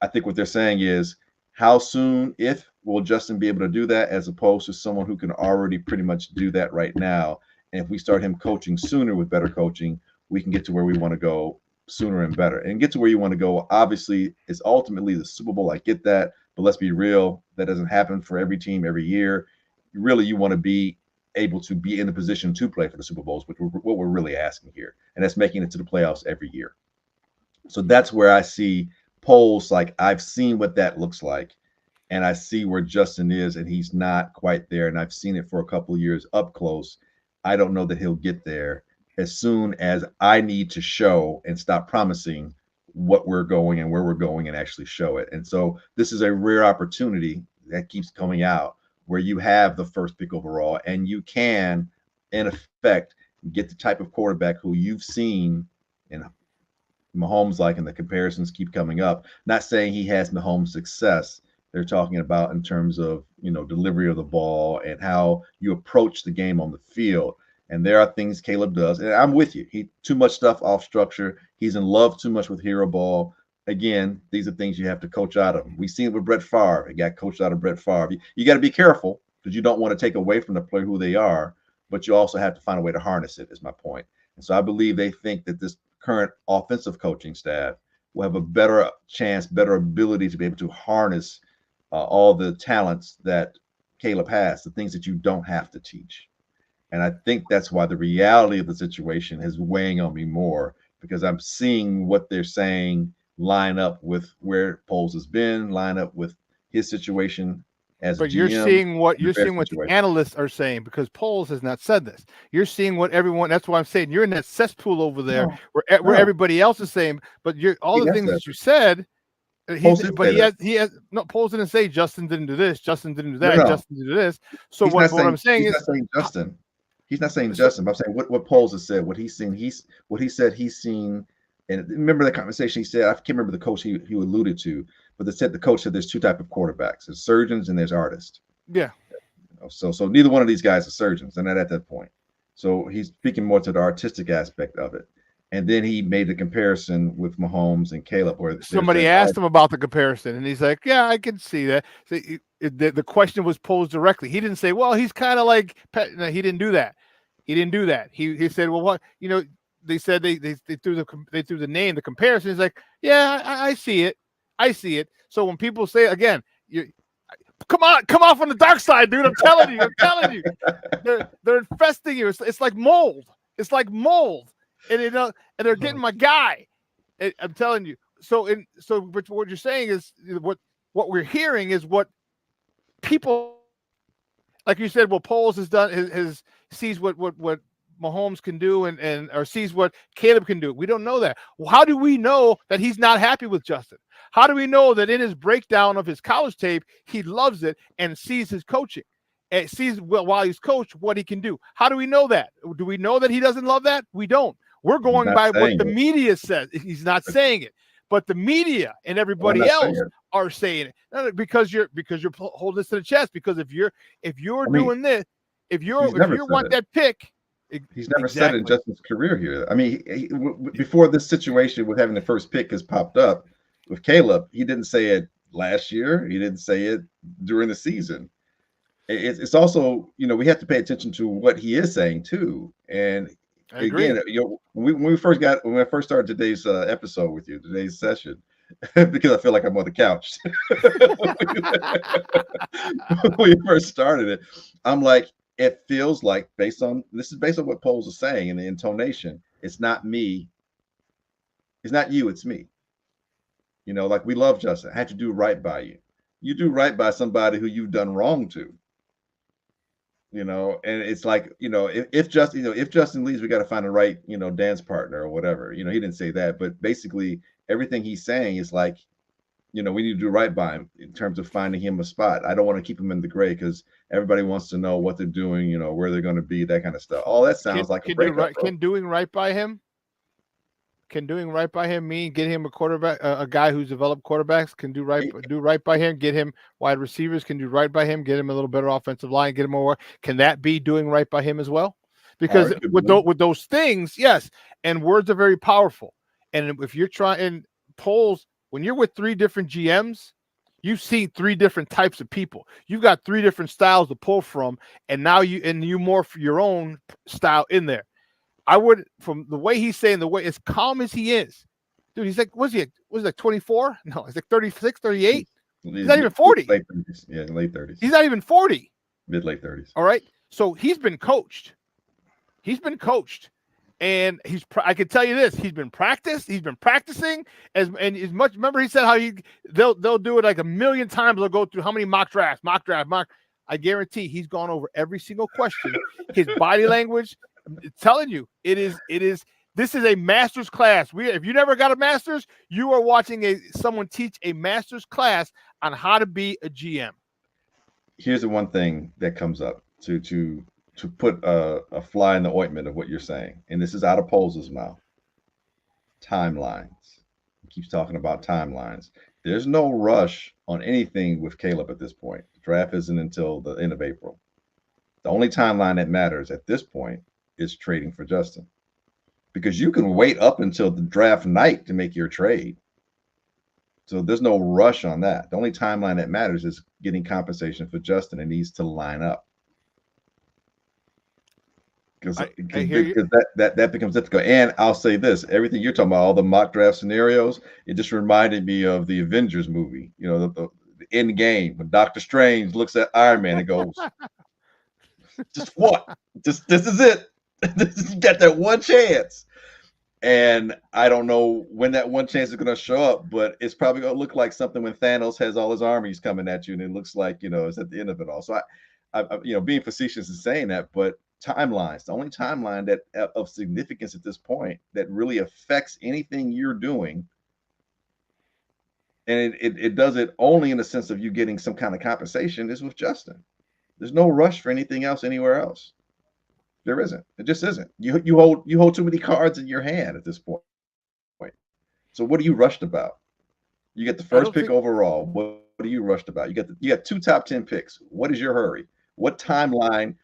Speaker 23: I think what they're saying is, how soon, if will Justin be able to do that, as opposed to someone who can already pretty much do that right now? And if we start him coaching sooner with better coaching, we can get to where we want to go sooner and better. And get to where you want to go, obviously, is ultimately the Super Bowl. I get that. But let's be real, that doesn't happen for every team every year. Really, you want to be able to be in the position to play for the Super Bowls, which is what we're really asking here. And that's making it to the playoffs every year. So that's where I see polls, like I've seen what that looks like. And I see where Justin is, and he's not quite there. And I've seen it for a couple of years up close. I don't know that he'll get there as soon as I need to show and stop promising what we're going and where we're going and actually show it. And so this is a rare opportunity that keeps coming out, where you have the first pick overall, and you can, in effect, get the type of quarterback who you've seen in Mahomes, and the comparisons keep coming up. Not saying he has Mahomes' success. They're talking about in terms of, delivery of the ball and how you approach the game on the field. And there are things Caleb does, and I'm with you. He too much stuff off structure. He's in love too much with hero ball. Again, these are things you have to coach out of him. We've seen it with Brett Favre. He got coached out of Brett Favre. You got to be careful because you don't want to take away from the player who they are, but you also have to find a way to harness it, is my point. And so I believe they think that this current offensive coaching staff will have a better chance, better ability to be able to harness all the talents that Caleb has, the things that you don't have to teach. And I think that's why the reality of the situation is weighing on me more, because I'm seeing what they're saying line up with where Poles has been, line up with his situation as
Speaker 6: but
Speaker 23: GM.
Speaker 6: You're seeing what the analysts are saying, because Poles has not said this. You're seeing what everyone. That's why I'm saying you're in that cesspool over there where everybody else is saying. But all the things that you said. He has no. Poles didn't say Justin didn't do this, Justin didn't do that, Justin didn't do this. So what I'm saying is,
Speaker 23: he's not saying Justin. He's not saying Justin, but I'm saying what Poles has said, what he's seen, what he said he's seen. And remember the conversation he said, I can't remember the coach he alluded to, but the coach said there's two types of quarterbacks. There's surgeons and there's artists.
Speaker 6: Yeah.
Speaker 23: So neither one of these guys are surgeons. They're not at that point. So he's speaking more to the artistic aspect of it. And then he made the comparison with Mahomes and Caleb. Where
Speaker 6: somebody asked him about the comparison, and he's like, yeah, I can see that. So the question was posed directly. He didn't say, well, he's kind of like, no, he didn't do that. He didn't do that. He said, well, what, they said they threw the name, the comparison. He's like, yeah, I see it. I see it. So when people say, again, come off on the dark side, dude. I'm telling you. They're infesting you. It's like mold. It's like mold. And they're getting my guy. I'm telling you. So what you're saying is what we're hearing is what people, like you said, what Poles has done sees what Mahomes can do or sees what Caleb can do. We don't know that. Well, how do we know that he's not happy with Justin? How do we know that in his breakdown of his college tape, he loves it and sees his coaching and sees while he's coached what he can do? How do we know that? Do we know that he doesn't love that? We don't. We're going by what the media says. He's not saying it, but the media and everybody else are saying it because you're holding this to the chest. Because if you're doing this, if you want that pick,
Speaker 23: he's never said it in Justin's career here. I mean, before this situation with having the first pick has popped up with Caleb, he didn't say it last year. He didn't say it during the season. It's also, we have to pay attention to what he is saying too. And again, when I first started today's episode with you, today's session, because I feel like I'm on the couch. When we first started it, I'm like, it feels like based on what Poles are saying and the intonation, it's not me. It's not you, it's me. Like we love Justin. I had to do right by you. You do right by somebody who you've done wrong to. And it's like, if Justin leaves, we got to find the right, dance partner or whatever. He didn't say that, but basically everything he's saying is like, we need to do right by him in terms of finding him a spot. I don't want to keep him in the gray because everybody wants to know what they're doing, where they're going to be, that kind of stuff. All that sounds like a breakup.
Speaker 6: Can doing right by him mean get him a quarterback, a guy who's developed quarterbacks can do right by him, get him wide receivers, can do right by him, get him a little better offensive line, get him more. Can that be doing right by him as well? Because with those things, yes, and words are very powerful. And if you're trying Poles, when you're with three different GMs, you've seen three different types of people. You've got three different styles to pull from, and now you morph your own style in there. I would, from the way he's saying, the way as calm as he is, dude, he's like, was he like 24? No, he's like 36, 38. He's not even 40.
Speaker 23: Late 30s. Yeah, late 30s.
Speaker 6: He's not even 40.
Speaker 23: Mid-late 30s.
Speaker 6: All right. So he's been coached. And I can tell you this, he's been practicing as much. Remember he said how they'll do it like a million times. They'll go through how many mock drafts. I guarantee he's gone over every single question. His body language, I'm telling you, this is a master's class. If you never got a master's, you are watching someone teach a master's class on how to be a GM.
Speaker 23: Here's the one thing that comes up to put a fly in the ointment of what you're saying, and this is out of Poles' mouth. Timelines. He keeps talking about timelines. There's no rush on anything with Caleb at this point. The draft isn't until the end of April. The only timeline that matters at this point is the draft. And if Caleb decides to go with Justin, then Justin will be the guy. If Caleb decides to go with Poles, then Poles will be the guy. If Poles decides to go with Justin, then Justin will be the guy. is trading for Justin, because you can wait up until the draft night to make your trade. So there's no rush on that. The only timeline that matters is getting compensation for Justin. It needs to line up. Because that becomes difficult. And I'll say this, everything you're talking about, all the mock draft scenarios, it just reminded me of the Avengers movie, you know, the end game when Doctor Strange looks at Iron Man and goes, just what? This is it. You got that one chance. And I don't know when that one chance is going to show up, but it's probably going to look like something when Thanos has all his armies coming at you, and it looks like, you know, it's at the end of it all. So I you know, being facetious in saying that, but timelines, the only timeline that of significance at this point that really affects anything you're doing, and it does it only in the sense of you getting some kind of compensation, is with Justin. There's no rush for anything else anywhere else. There isn't. It just isn't. You hold too many cards in your hand at this point. So what are you rushed about? You get the first pick overall. What are you rushed about? You got 2 top 10 picks. What is your hurry? What timeline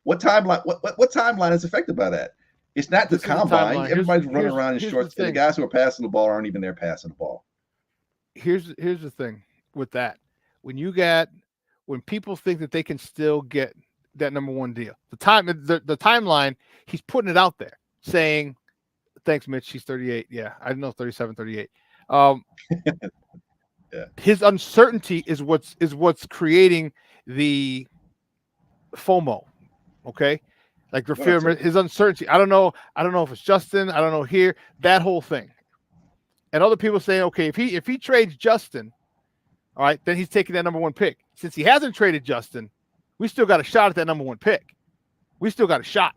Speaker 23: is affected by that? It's not the combine. Everybody's running around in shorts, and the guys who are passing the ball aren't even there passing the ball.
Speaker 6: Here's the thing with that. When people think that they can still get that number 1 deal, the timeline, he's putting it out there saying, thanks, Mitch, he's 38. Yeah, I know, 37, 38. Yeah. His uncertainty is what's creating the FOMO. Okay, like the fear, his uncertainty. I don't know if it's Justin. I don't know here, that whole thing. And other people saying, okay, if he trades Justin, all right, then he's taking that number 1 pick. Since he hasn't traded Justin, we still got a shot at that number 1 pick. We still got a shot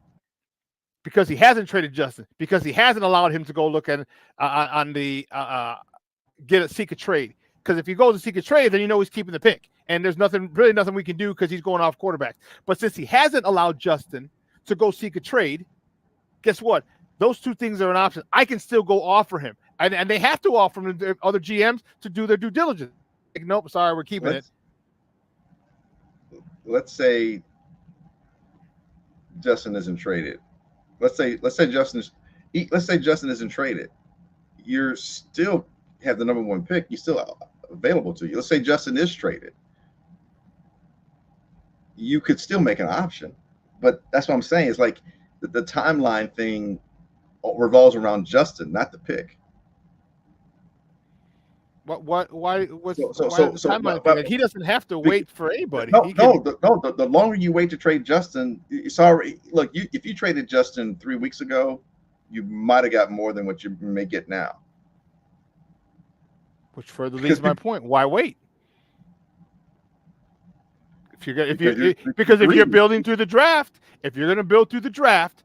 Speaker 6: because he hasn't traded Justin, because he hasn't allowed him to go look at seek a trade. Because if he goes to seek a trade, then you know he's keeping the pick, and there's nothing we can do because he's going off quarterbacks. But since he hasn't allowed Justin to go seek a trade, guess what? Those 2 things are an option. I can still go offer him, and they have to offer him to other GMs to do their due diligence. Like, nope, sorry, we're keeping it.
Speaker 23: Let's say Justin isn't traded. Let's say Justin isn't traded. You still have the number 1 pick. You still available to you. Let's say Justin is traded. You could still make an option, but that's what I'm saying. It's like the timeline thing revolves around Justin, not the pick.
Speaker 6: Why he doesn't have to wait for anybody.
Speaker 23: The longer you wait to trade Justin, sorry, look, if you traded Justin 3 weeks ago, you might have got more than what you may get now. Which
Speaker 6: further leads my point. Why wait? Because if you're building through the draft, if you're going to build through the draft,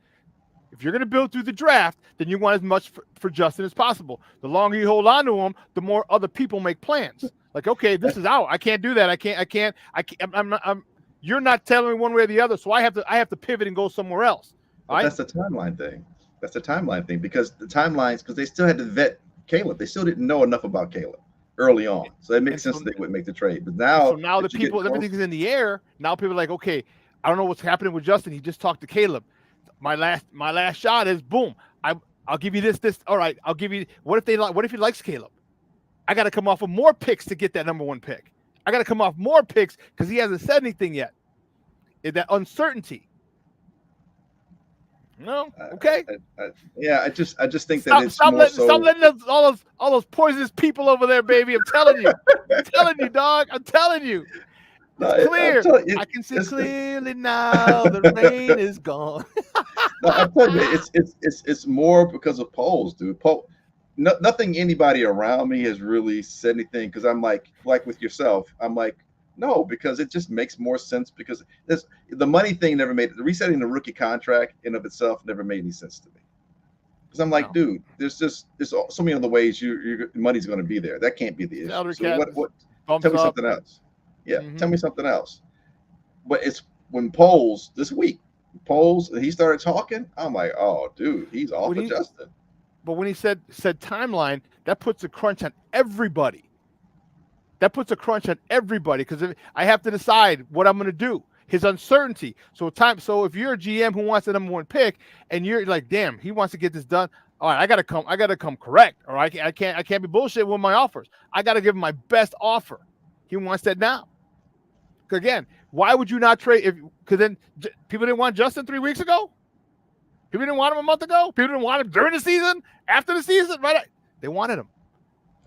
Speaker 6: then you want as much for Justin as possible. The longer you hold on to him, the more other people make plans. Like, okay, this is out. I can't do that. You're not telling me one way or the other, so I have to pivot and go somewhere else.
Speaker 23: That's the timeline thing. Because the timelines, because they still had to vet Caleb. They still didn't know enough about Caleb early on. So it makes sense that they would make the trade. But now
Speaker 6: the people, everything's in the air. Now people are like, okay, I don't know what's happening with Justin. He just talked to Caleb. My last shot is boom. I'll give you this. All right, I'll give you. What if he likes Caleb? I got to come off of more picks to get that number 1 pick. I got to come off more picks because he hasn't said anything yet. That uncertainty. No, okay.
Speaker 23: I just think that it's
Speaker 6: stop letting all those poisonous people over there, baby. I'm telling you, dog. I'm telling you. It's clear. I can see clearly now. The rain is gone.
Speaker 23: I'm telling you, it's more because of Poles, dude. Nothing anybody around me has really said anything, because I'm like with yourself. I'm like, no, because it just makes more sense, because the money thing never made it. The resetting the rookie contract in of itself never made any sense to me. Because I'm like, dude, there's so many other ways your money's going to be there. That can't be the issue. So what? Tell me something else. Yeah, Tell me something else. But it's when Poles this week, he started talking. I'm like, oh, dude, he's off of Justin.
Speaker 6: But when he said timeline, that puts a crunch on everybody. Because I have to decide what I'm going to do. his uncertainty. So if you're a GM who wants the number 1 pick and you're like, damn, he wants to get this done. All right, I gotta come correct. All right, I can't be bullshit with my offers. I gotta give him my best offer. He wants that now. Again, why would you not trade? Because then people didn't want Justin 3 weeks ago. People didn't want him a month ago. People didn't want him during the season, after the season, right? They wanted him,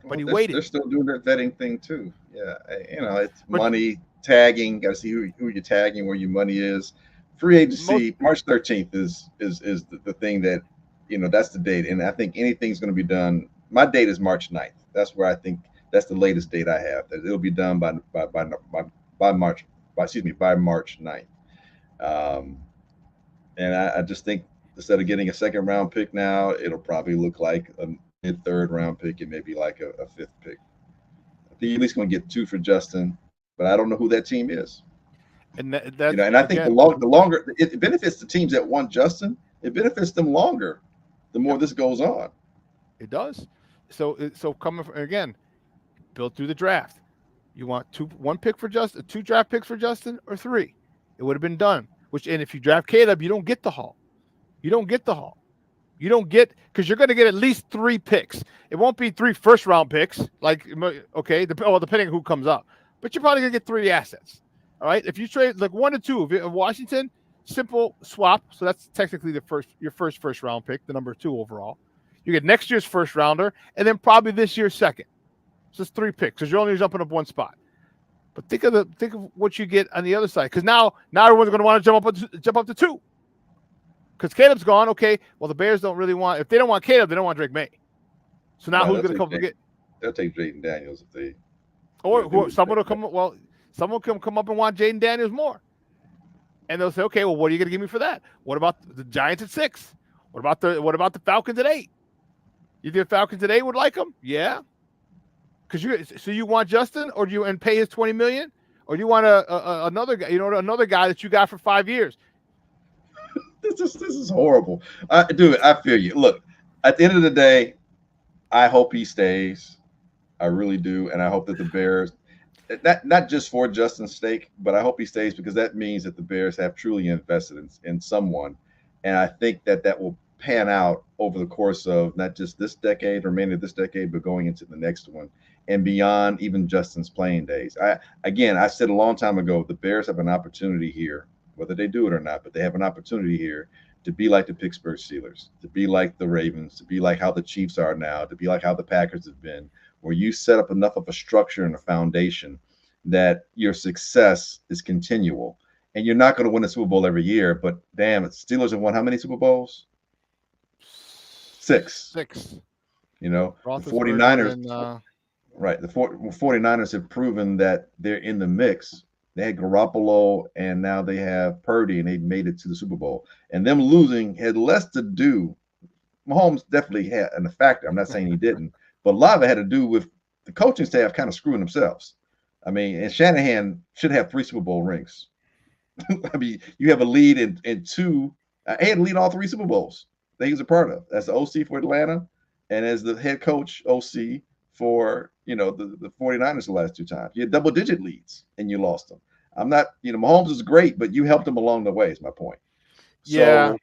Speaker 6: but he waited.
Speaker 23: They're still doing their vetting thing too. Yeah, it's money tagging. Got to see who you're tagging, where your money is. Free agency, March 13th is the thing that, that's the date, and I think anything's going to be done. My date is March 9th. That's where I think that's the latest date I have. That it'll be done by March 9th. And I just think instead of getting a 2nd round pick now, it'll probably look like a mid-3rd round pick and maybe like a 5th pick. I think you're at least going to get 2 for Justin, but I don't know who that team is.
Speaker 6: And
Speaker 23: and I think the longer it benefits the teams that want Justin, it benefits them longer the more this goes on.
Speaker 6: It does. So coming from, again, built through the draft. You want 1 pick for Justin, 2 draft picks for Justin, or 3? It would have been done. And if you draft Caleb, you don't get the haul. You don't get because you're going to get at least 3 picks. It won't be 3 first-round picks, depending on who comes up. But you're probably going to get 3 assets. All right. If you trade like 1 to 2, if Washington, simple swap. So that's technically your first round pick, the number 2 overall. You get next year's first rounder, and then probably this year's 2nd. So it's 3 picks because you're only jumping up 1 spot. But think of what you get on the other side, because now everyone's going to want to jump up to 2. Because Caleb's gone. Okay, well the Bears don't really want. If they don't want Caleb, they don't want Drake May. So now who's going to come and get?
Speaker 23: They'll take Jaden Daniels if they.
Speaker 6: Or someone will come. Well, someone can come up and want Jaden Daniels more, and they'll say, okay, well, what are you going to give me for that? What about the Giants at 6? What about the Falcons at 8? You think the Falcons at 8 would like him? Yeah. Because you want Justin, or do you and pay his $20 million, or do you want another guy? Another guy that you got for 5 years.
Speaker 23: This is horrible. Dude, I feel you. Look, at the end of the day, I hope he stays. I really do, and I hope that the Bears, not just for Justin's sake, but I hope he stays because that means that the Bears have truly invested in someone, and I think that will pan out over the course of not just this decade, remaining of this decade, but going into the next one and beyond even Justin's playing days. I said a long time ago, the Bears have an opportunity here, whether they do it or not, but they have an opportunity here to be like the Pittsburgh Steelers, to be like the Ravens, to be like how the Chiefs are now, to be like how the Packers have been, where you set up enough of a structure and a foundation that your success is continual. And you're not going to win a Super Bowl every year, but damn, the Steelers have won how many Super Bowls? 6. The 49ers, right? The 49ers have proven that they're in the mix. They had Garoppolo, and now they have Purdy, and they made it to the Super Bowl. And them losing had less to do. Mahomes definitely had a factor. I'm not saying he didn't, but a lot of it had to do with the coaching staff kind of screwing themselves. I mean, and Shanahan should have 3 Super Bowl rings. I mean, you have a lead in 2. He had a lead all 3 Super Bowls that he was a part of. As the OC for Atlanta, and as the head coach OC for the 49ers the last 2 times. You had double-digit leads, and you lost them. I'm not, Mahomes is great, but you helped him along the way is my point. But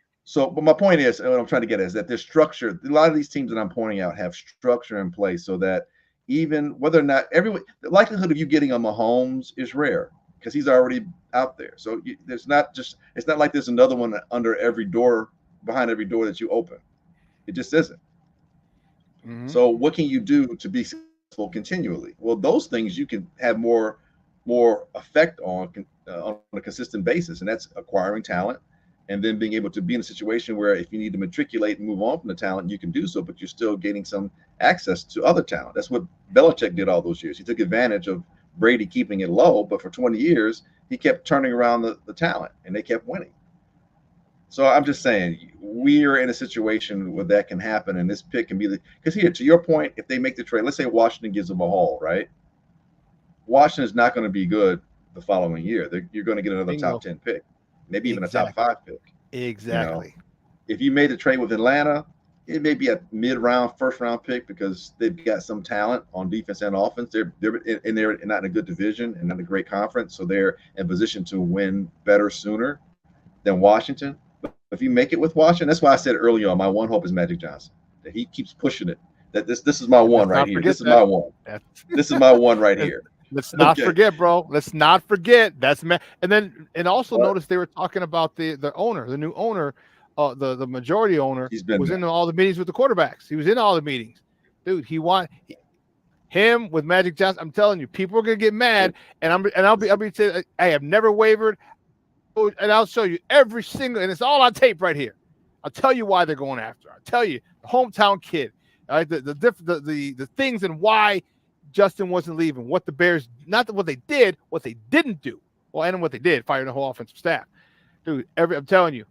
Speaker 23: my point is, what I'm trying to get at is that there's structure. A lot of these teams that I'm pointing out have structure in place so that even whether or not the likelihood of you getting a Mahomes is rare because he's already out there. So it's not like there's another one under every door, behind every door that you open. It just isn't. Mm-hmm. So what can you do to be successful continually? Well, those things you can have more effect on a consistent basis, and that's acquiring talent and then being able to be in a situation where if you need to matriculate and move on from the talent, you can do so, but you're still getting some access to other talent. That's what Belichick did all those years. He took advantage of Brady keeping it low, but for 20 years, he kept turning around the talent, and they kept winning. So I'm just saying we're in a situation where that can happen, and this pick can be because here, to your point, if they make the trade, let's say Washington gives them a haul, right? Washington is not going to be good the following year. You're going to get another top 10 pick, maybe even a top 5 pick.
Speaker 6: Exactly.
Speaker 23: If you made the trade with Atlanta, it may be a mid-round, first-round pick because they've got some talent on defense and offense. They're not in a good division and not a great conference, so they're in position to win better sooner than Washington. But if you make it with Washington, that's why I said earlier on, my one hope is Magic Johnson. That he keeps pushing it. That this is my one right here. This is my one. This is my one right here.
Speaker 6: Let's not forget, bro. Let's not forget. And also notice they were talking about the owner, the new owner. The majority owner was in all the meetings with the quarterbacks. He was in all the meetings, dude. Him with Magic Johnson. I'm telling you, people are gonna get mad, and I'll be saying, I have never wavered, and I'll show you every single, and it's all on tape right here. I'll tell you why they're going after. I'll tell you, the hometown kid, all right, the things and why Justin wasn't leaving. What the Bears, not what they did, what they didn't do. Well, and what they did, firing the whole offensive staff, dude. I'm telling you.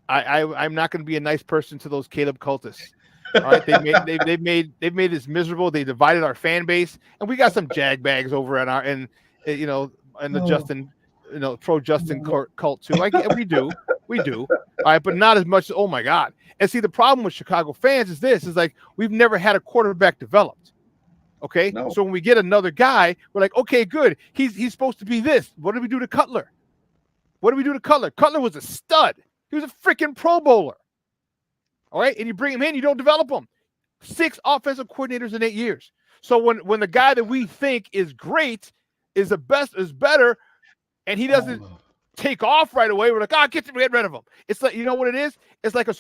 Speaker 6: I'm not going to be a nice person to those Caleb cultists. All right, they've made this miserable. They divided our fan base, and we got some jag bags over at and the Justin, pro Justin cult too. We do. All right, but not as much. Oh my God! And see, the problem with Chicago fans is like we've never had a quarterback developed. Okay, so when we get another guy, we're like, okay, good. He's supposed to be this. What did we do to Cutler? Cutler was a stud. He was a freaking Pro Bowler. All right. And you bring him in, you don't develop him. 6 offensive coordinators in 8 years. So when the guy that we think is great is better, and he doesn't take off right away, we're like, get rid of him. It's like, you know what it is? It's like a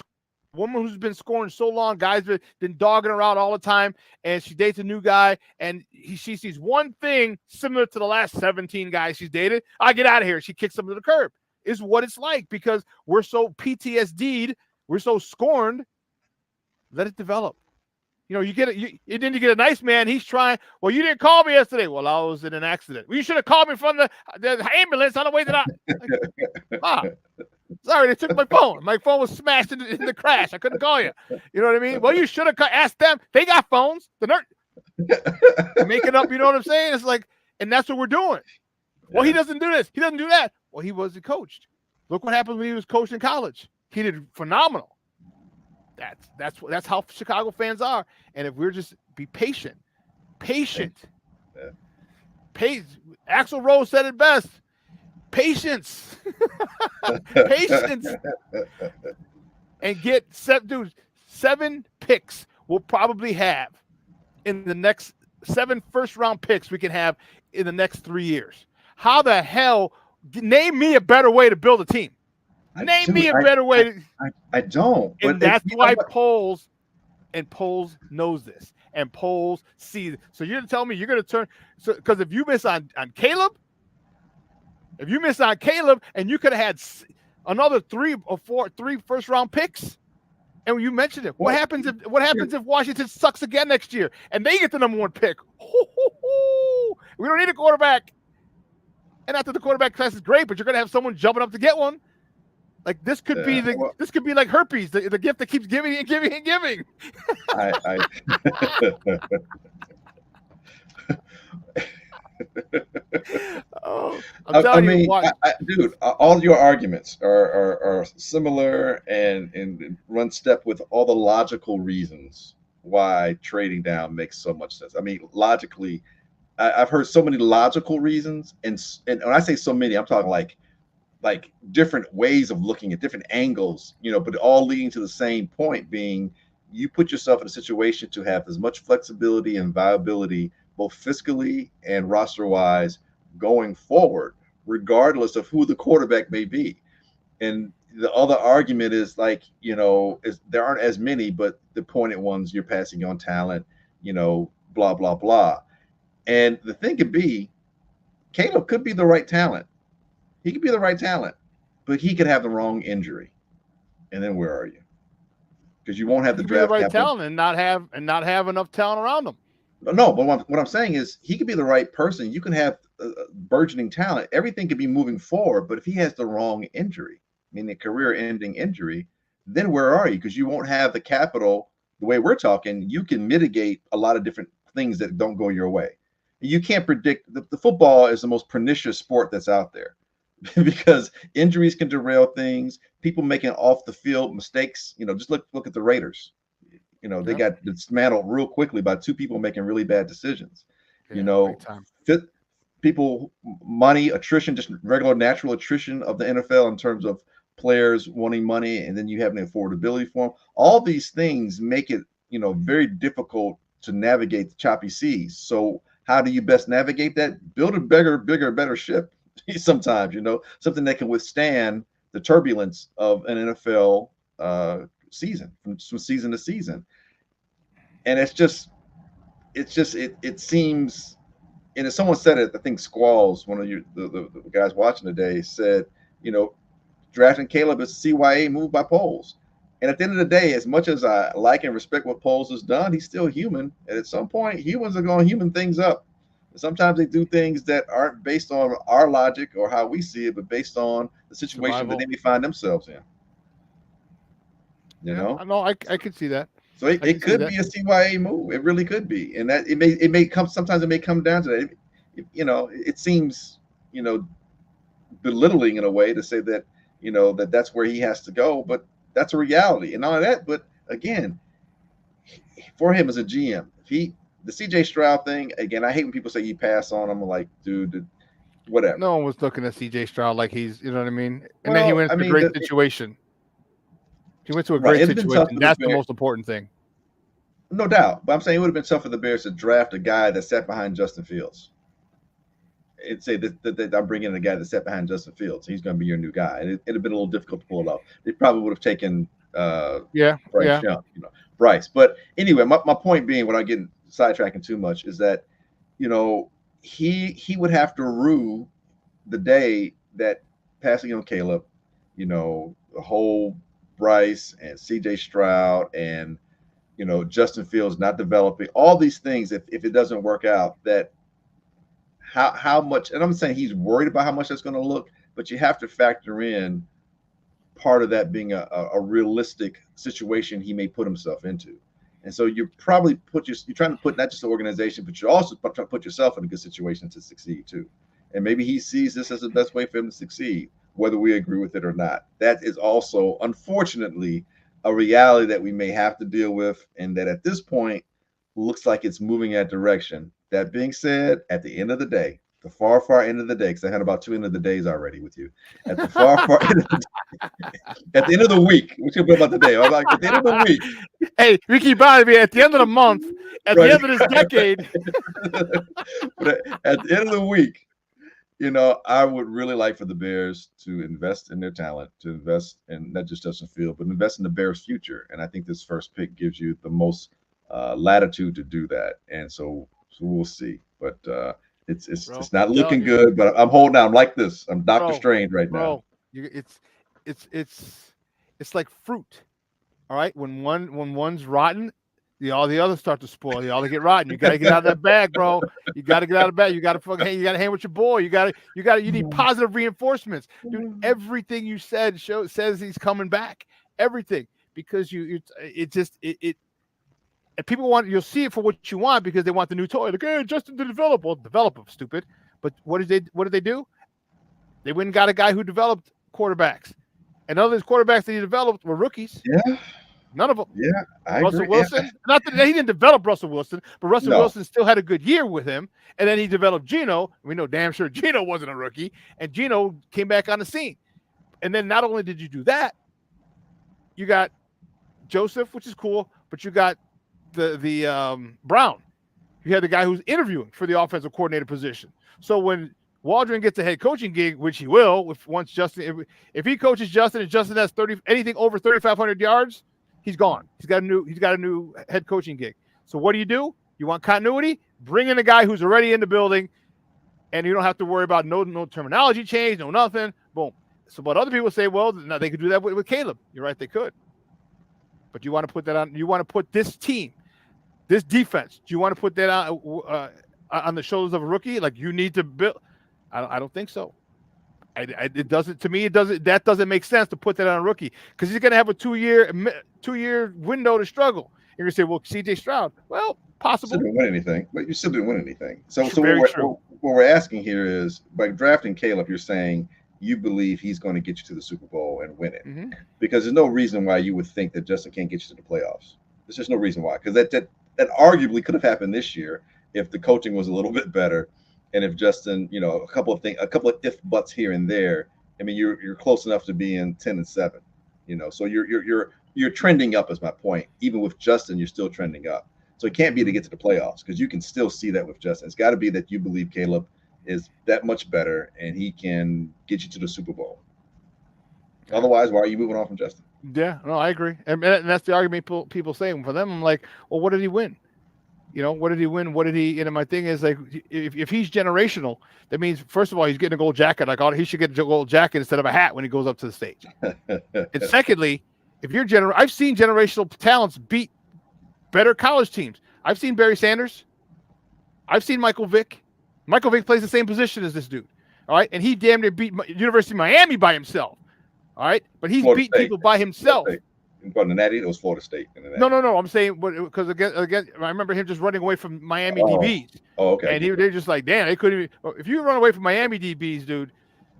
Speaker 6: woman who's been scoring so long, guys have been dogging her out all the time, and she dates a new guy, and she sees one thing similar to the last 17 guys she's dated. Get out of here. She kicks him to the curb. Is what it's like because we're so PTSD'd, we're so scorned. Let it develop. You get a nice man. He's trying. Well, you didn't call me yesterday. Well, I was in an accident. Well, you should have called me from the ambulance on the way to sorry, they took my phone. My phone was smashed in the crash. I couldn't call you. You know what I mean? Well, you should have asked them. They got phones. They're making up. You know what I'm saying? It's like, and that's what we're doing. Well, he doesn't do this. He doesn't do that. Well, he wasn't coached. Look what happened when he was coached in college. He did phenomenal. That's how Chicago fans are. And if we're just be patient. Axl Rose said it best. Patience. Patience. And get 7 picks we'll probably have in the next 7 first-round picks we can have in the next 3 years. How the hell? Name me a better way to build a team. Name me a better way.
Speaker 23: I don't.
Speaker 6: And that's why Poles knows this. And Poles sees it. So you're going to tell me you're going to turn – because if you miss on Caleb, and you could have had another 3 first-round picks, and you mentioned it. What happens if Washington sucks again next year and they get the number 1 pick? We don't need a quarterback. And after the quarterback class is great, but you're going to have someone jumping up to get one. Like this could be like herpes, the gift that keeps giving and giving and giving.
Speaker 23: I'm telling you, dude, all your arguments are similar and run step with all the logical reasons why trading down makes so much sense. I mean, logically. I've heard so many logical reasons, and when I say so many, I'm talking like different ways of looking at different angles, but all leading to the same point being you put yourself in a situation to have as much flexibility and viability, both fiscally and roster-wise, going forward, regardless of who the quarterback may be. And the other argument is there aren't as many, but the pointed ones, you're passing on talent, blah, blah, blah. And the thing could be, Caleb could be the right talent. He could be the right talent, but he could have the wrong injury. And then where are you? Because you won't have the draft
Speaker 6: right talent and not have enough talent around him.
Speaker 23: No, but what I'm saying is he could be the right person. You can have burgeoning talent. Everything could be moving forward, but if he has the wrong injury, meaning a career-ending injury, then where are you? Because you won't have the capital. The way we're talking, you can mitigate a lot of different things that don't go your way. You can't predict. The football is the most pernicious sport that's out there because injuries can derail things. People making off the field mistakes. Just look at the Raiders. You know, they got dismantled real quickly by two people making really bad decisions. You know, people, money, attrition, just regular natural attrition of the NFL in terms of players wanting money, and then you have an affordability for them. All these things make it, you know, very difficult to navigate the choppy seas. So how do you best navigate that? Build a bigger, better ship sometimes, you know, something that can withstand the turbulence of an NFL season from season to season. And it seems, and if someone said it, I think Squalls, one of the guys watching today, said, you know, drafting Caleb is a CYA move by Poles. And at the end of the day, as much as I like and respect what Poles has done, he's still human. And at some point, humans are going to human things up. And sometimes they do things that aren't based on our logic or how we see it, but based on the situation that they may find themselves in. You know?
Speaker 6: No, I could see that.
Speaker 23: So it could be a CYA move. It really could be. And that it may come, sometimes it may come down to that. You know, it seems, you know, belittling in a way to say that, you know, that's where he has to go, but that's a reality. And all of that, but again, for him as a GM, the CJ Stroud thing, again, I hate when people say you pass on him. I'm like, dude, whatever.
Speaker 6: No one was looking at CJ Stroud like he's, you know what I mean? And then he went to a great situation. He went to a great situation. That's the most important thing.
Speaker 23: No doubt. But I'm saying it would have been tough for the Bears to draft a guy that sat behind Justin Fields. And say that I'm bringing in a guy that sat behind Justin Fields. He's going to be your new guy. And it'd have been a little difficult to pull it off. They probably would have taken Bryce Young, you know, Bryce. But anyway, my point being, without getting sidetracking too much, is that, you know, he would have to rue the day that passing on Caleb, you know, the whole Bryce and CJ Stroud and, you know, Justin Fields not developing, all these things, if it doesn't work out, that how much, and I'm saying he's worried about how much that's going to look, but you have to factor in part of that being a realistic situation he may put himself into. And so you're probably you're trying to put not just the organization, but you're also trying to put yourself in a good situation to succeed too. And maybe he sees this as the best way for him to succeed, whether we agree with it or not. That is also, unfortunately, a reality that we may have to deal with, and that at this point looks like it's moving that direction. That being said, at the end of the day, the far, far end of the day, because I had about 2 end of the days already with you. At the far, far end of the day, at the end of the week, what you about the day? I'm like, at the end of the week.
Speaker 6: Hey, Ricky Bobby, at the end of the month, at the end of this decade.
Speaker 23: But at the end of the week, you know, I would really like for the Bears to invest in their talent, to invest in not just Justin Fields, but invest in the Bears' future. And I think this first pick gives you the most latitude to do that. And so we'll see. But it's not looking good. But I'm holding out. I'm like this. I'm Dr. Strange right now.
Speaker 6: It's like fruit. All right, when one's rotten, all the others start to spoil. They get rotten. You gotta get out of that bag, bro. You gotta get out of the bag. You gotta hang with your boy. You need positive reinforcements. Dude, everything you said says he's coming back. Everything, because and people you'll see it for what you want, because they want the new toy. Like, hey, Justin to develop. Well, develop him, stupid. But what did they do? They went and got a guy who developed quarterbacks. And none of those quarterbacks that he developed were rookies.
Speaker 23: Yeah.
Speaker 6: None of them.
Speaker 23: Yeah,
Speaker 6: Russell Wilson. Not that he didn't develop Russell Wilson, but Russell Wilson still had a good year with him. And then he developed Geno. We know damn sure Geno wasn't a rookie. And Geno came back on the scene. And then not only did you do that, you got Joseph, which is cool, but you got the Brown. You had the guy who's interviewing for the offensive coordinator position. So when Waldron gets a head coaching gig, which he will, if he coaches Justin and Justin has anything over 3,500 yards, he's gone. He's got a new head coaching gig. So what do? You want continuity? Bring in a guy who's already in the building, and you don't have to worry about no terminology change, no nothing. Boom. So but other people say, well, now they could do that with Caleb. You're right, they could. But you want to put that on? You want to put this team, this defense? Do you want to put that on the shoulders of a rookie? Like, you need to build. I don't think so. It doesn't. To me, it doesn't. That doesn't make sense to put that on a rookie, because he's going to have a 2-year window to struggle. You're going to say, well, CJ Stroud. Well, possible.
Speaker 23: You still didn't win anything, but you still didn't win anything. So what we're asking here is, by drafting Caleb, you're saying you believe he's going to get you to the Super Bowl and win it, because there's no reason why you would think that Justin can't get you to the playoffs. There's just no reason why, because that arguably could have happened this year if the coaching was a little bit better, and if Justin, a couple of if buts here and there. I mean, you're close enough to being 10-7, So you're trending up, is my point. Even with Justin, you're still trending up. So it can't be to get to the playoffs, because you can still see that with Justin. It's got to be that you believe Caleb is that much better and he can get you to the Super Bowl. Otherwise, why are you moving on from Justin?
Speaker 6: Yeah, no, I agree. And that's the argument people say. For them, I'm like, well, what did he win? What did he win? What did he? My thing is, like, if he's generational, that means, first of all, he's getting a gold jacket. Like, he should get a gold jacket instead of a hat when he goes up to the stage. And secondly, if you're I've seen generational talents beat better college teams. I've seen Barry Sanders. I've seen Michael Vick. Michael Vick plays the same position as this dude. All right, and he damn near beat University of Miami by himself. All right, but he's beat people by himself.
Speaker 23: But in that, it was Florida State.
Speaker 6: No. I'm saying, because again, I remember him just running away from Miami DBs.
Speaker 23: Oh, okay.
Speaker 6: And they're just like, damn, they couldn't even. If you run away from Miami DBs, dude,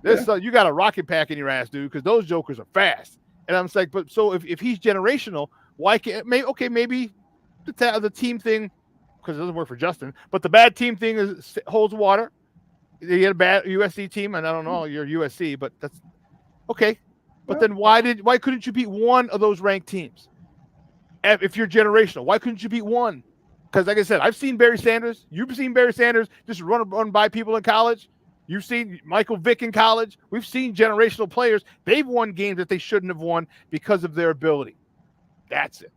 Speaker 6: you got a rocket pack in your ass, dude, because those jokers are fast. And I'm like, but so if he's generational, why can't maybe the team thing, because it doesn't work for Justin, but the bad team thing holds water. You get a bad USC team, and I don't know, you're USC, but that's okay. But then why couldn't you beat one of those ranked teams? If you're generational, why couldn't you beat one? Because like I said, I've seen Barry Sanders. You've seen Barry Sanders just run by people in college. You've seen Michael Vick in college. We've seen generational players. They've won games that they shouldn't have won because of their ability. That's it.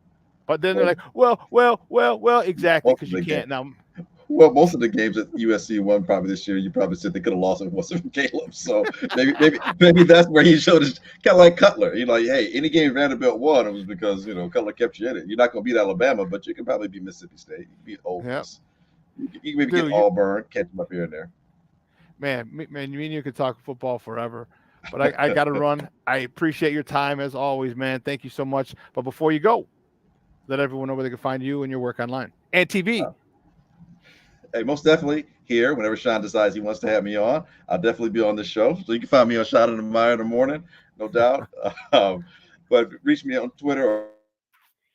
Speaker 6: But then they're like, well, exactly, because you can't now.
Speaker 23: Well, most of the games that USC won probably this year, you probably said they could have lost if it wasn't from Caleb. So maybe that's where he showed his, kind of like Cutler. You're like, hey, any game Vanderbilt won, it was because Cutler kept you in it. You're not going to beat Alabama, but you can probably beat Mississippi State. You can beat Ole Miss. You can maybe get Auburn, catch them up here and there.
Speaker 6: Man, you could talk football forever, but I got to run. I appreciate your time as always, man. Thank you so much. But before you go, let everyone know where they can find you and your work online and TV.
Speaker 23: Hey, most definitely here. Whenever Shawn decides he wants to have me on, I'll definitely be on the show. So you can find me on Shawn and Meyer in the morning, no doubt. But reach me on Twitter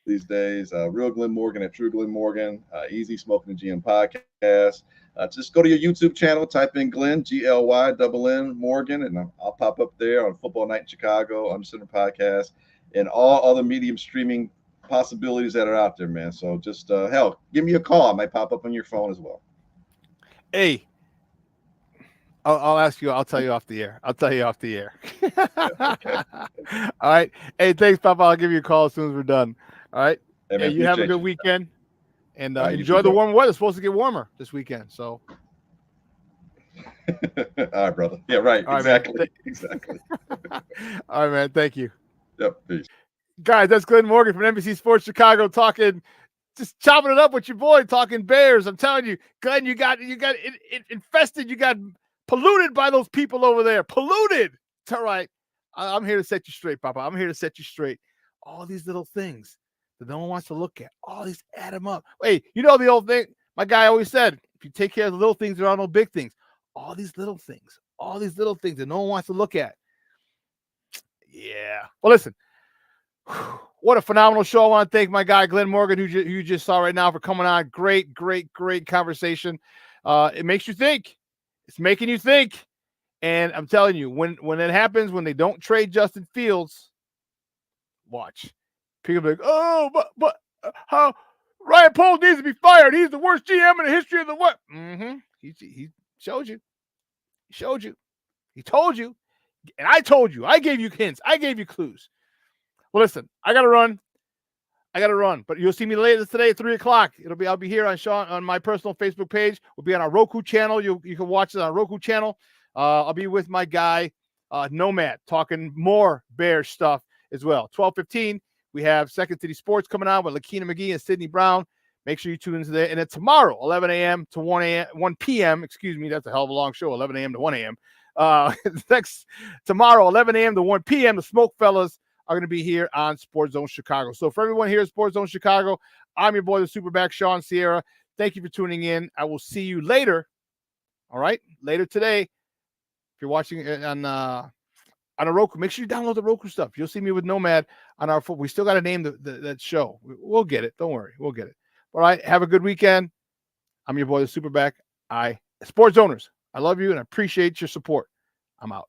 Speaker 23: these days. Real Glynn Morgan at True Glynn Morgan. Easy Smoking the GM podcast. Just go to your YouTube channel, type in Glynn, GLYNN Morgan, and I'll pop up there on Football Night in Chicago, Under Center Podcast, and all other medium streaming possibilities that are out there, man. So just hell, give me a call. I might pop up on your phone as well.
Speaker 6: Hey, I'll ask you. I'll tell you off the air.
Speaker 23: Okay.
Speaker 6: All right. Hey, thanks, Papa. I'll give you a call as soon as we're done. All right.
Speaker 23: Hey, man,
Speaker 6: you have a good weekend, and enjoy the warm weather. It's supposed to get warmer this weekend. So.
Speaker 23: All right, brother. Yeah, right.
Speaker 6: All
Speaker 23: exactly.
Speaker 6: Right,
Speaker 23: exactly.
Speaker 6: All right, man. Thank you.
Speaker 23: Yep. Peace.
Speaker 6: Guys, that's Glynn Morgan from NBC Sports Chicago just chopping it up with your boy, talking Bears. I'm telling you, Glynn, you got it infested. You got polluted by those people over there. Polluted. It's all right. I'm here to set you straight, Papa. I'm here to set you straight. All these little things that no one wants to look at. All these add them up. Hey, the old thing my guy always said, if you take care of the little things, there are no big things. All these little things that no one wants to look at. Yeah. Well, listen. What a phenomenal show. I want to thank my guy, Glynn Morgan, who you just saw right now, for coming on. Great conversation. It makes you think. It's making you think. And I'm telling you, when it happens, when they don't trade Justin Fields, watch. People be like, oh, but how RyanPoles needs to be fired. He's the worst GM in the history of the what? Mm-hmm. He showed you. He showed you. He told you. And I told you. I gave you hints. I gave you clues. Well, listen, I got to run, but you'll see me later today at 3:00. I'll be here on Shawn on my personal Facebook page. We'll be on our Roku channel. You can watch it on our Roku channel. I'll be with my guy, Nomad, talking more Bears stuff as well. 12:15, we have Second City Sports coming on with Lakina McGee and Sydney Brown. Make sure you tune into that. And then tomorrow, 11 a.m. to 1 p.m. Excuse me, that's a hell of a long show. 11 a.m. to 1 a.m. Tomorrow, 11 a.m. to 1 p.m. The Smoke Fellas are going to be here on Sports Zone Chicago. So for everyone here at Sports Zone Chicago, I'm your boy, the SuperBack, Shawn Sierra. Thank you for tuning in. I will see you later. All right, later today. If you're watching on on a Roku. Make sure you download the Roku stuff. You'll see me with Nomad on our phone. We still got to name that show. We'll get it. Don't worry. We'll get it. All right. Have a good weekend. I'm your boy, the Superback. Sports owners, I love you and I appreciate your support. I'm out.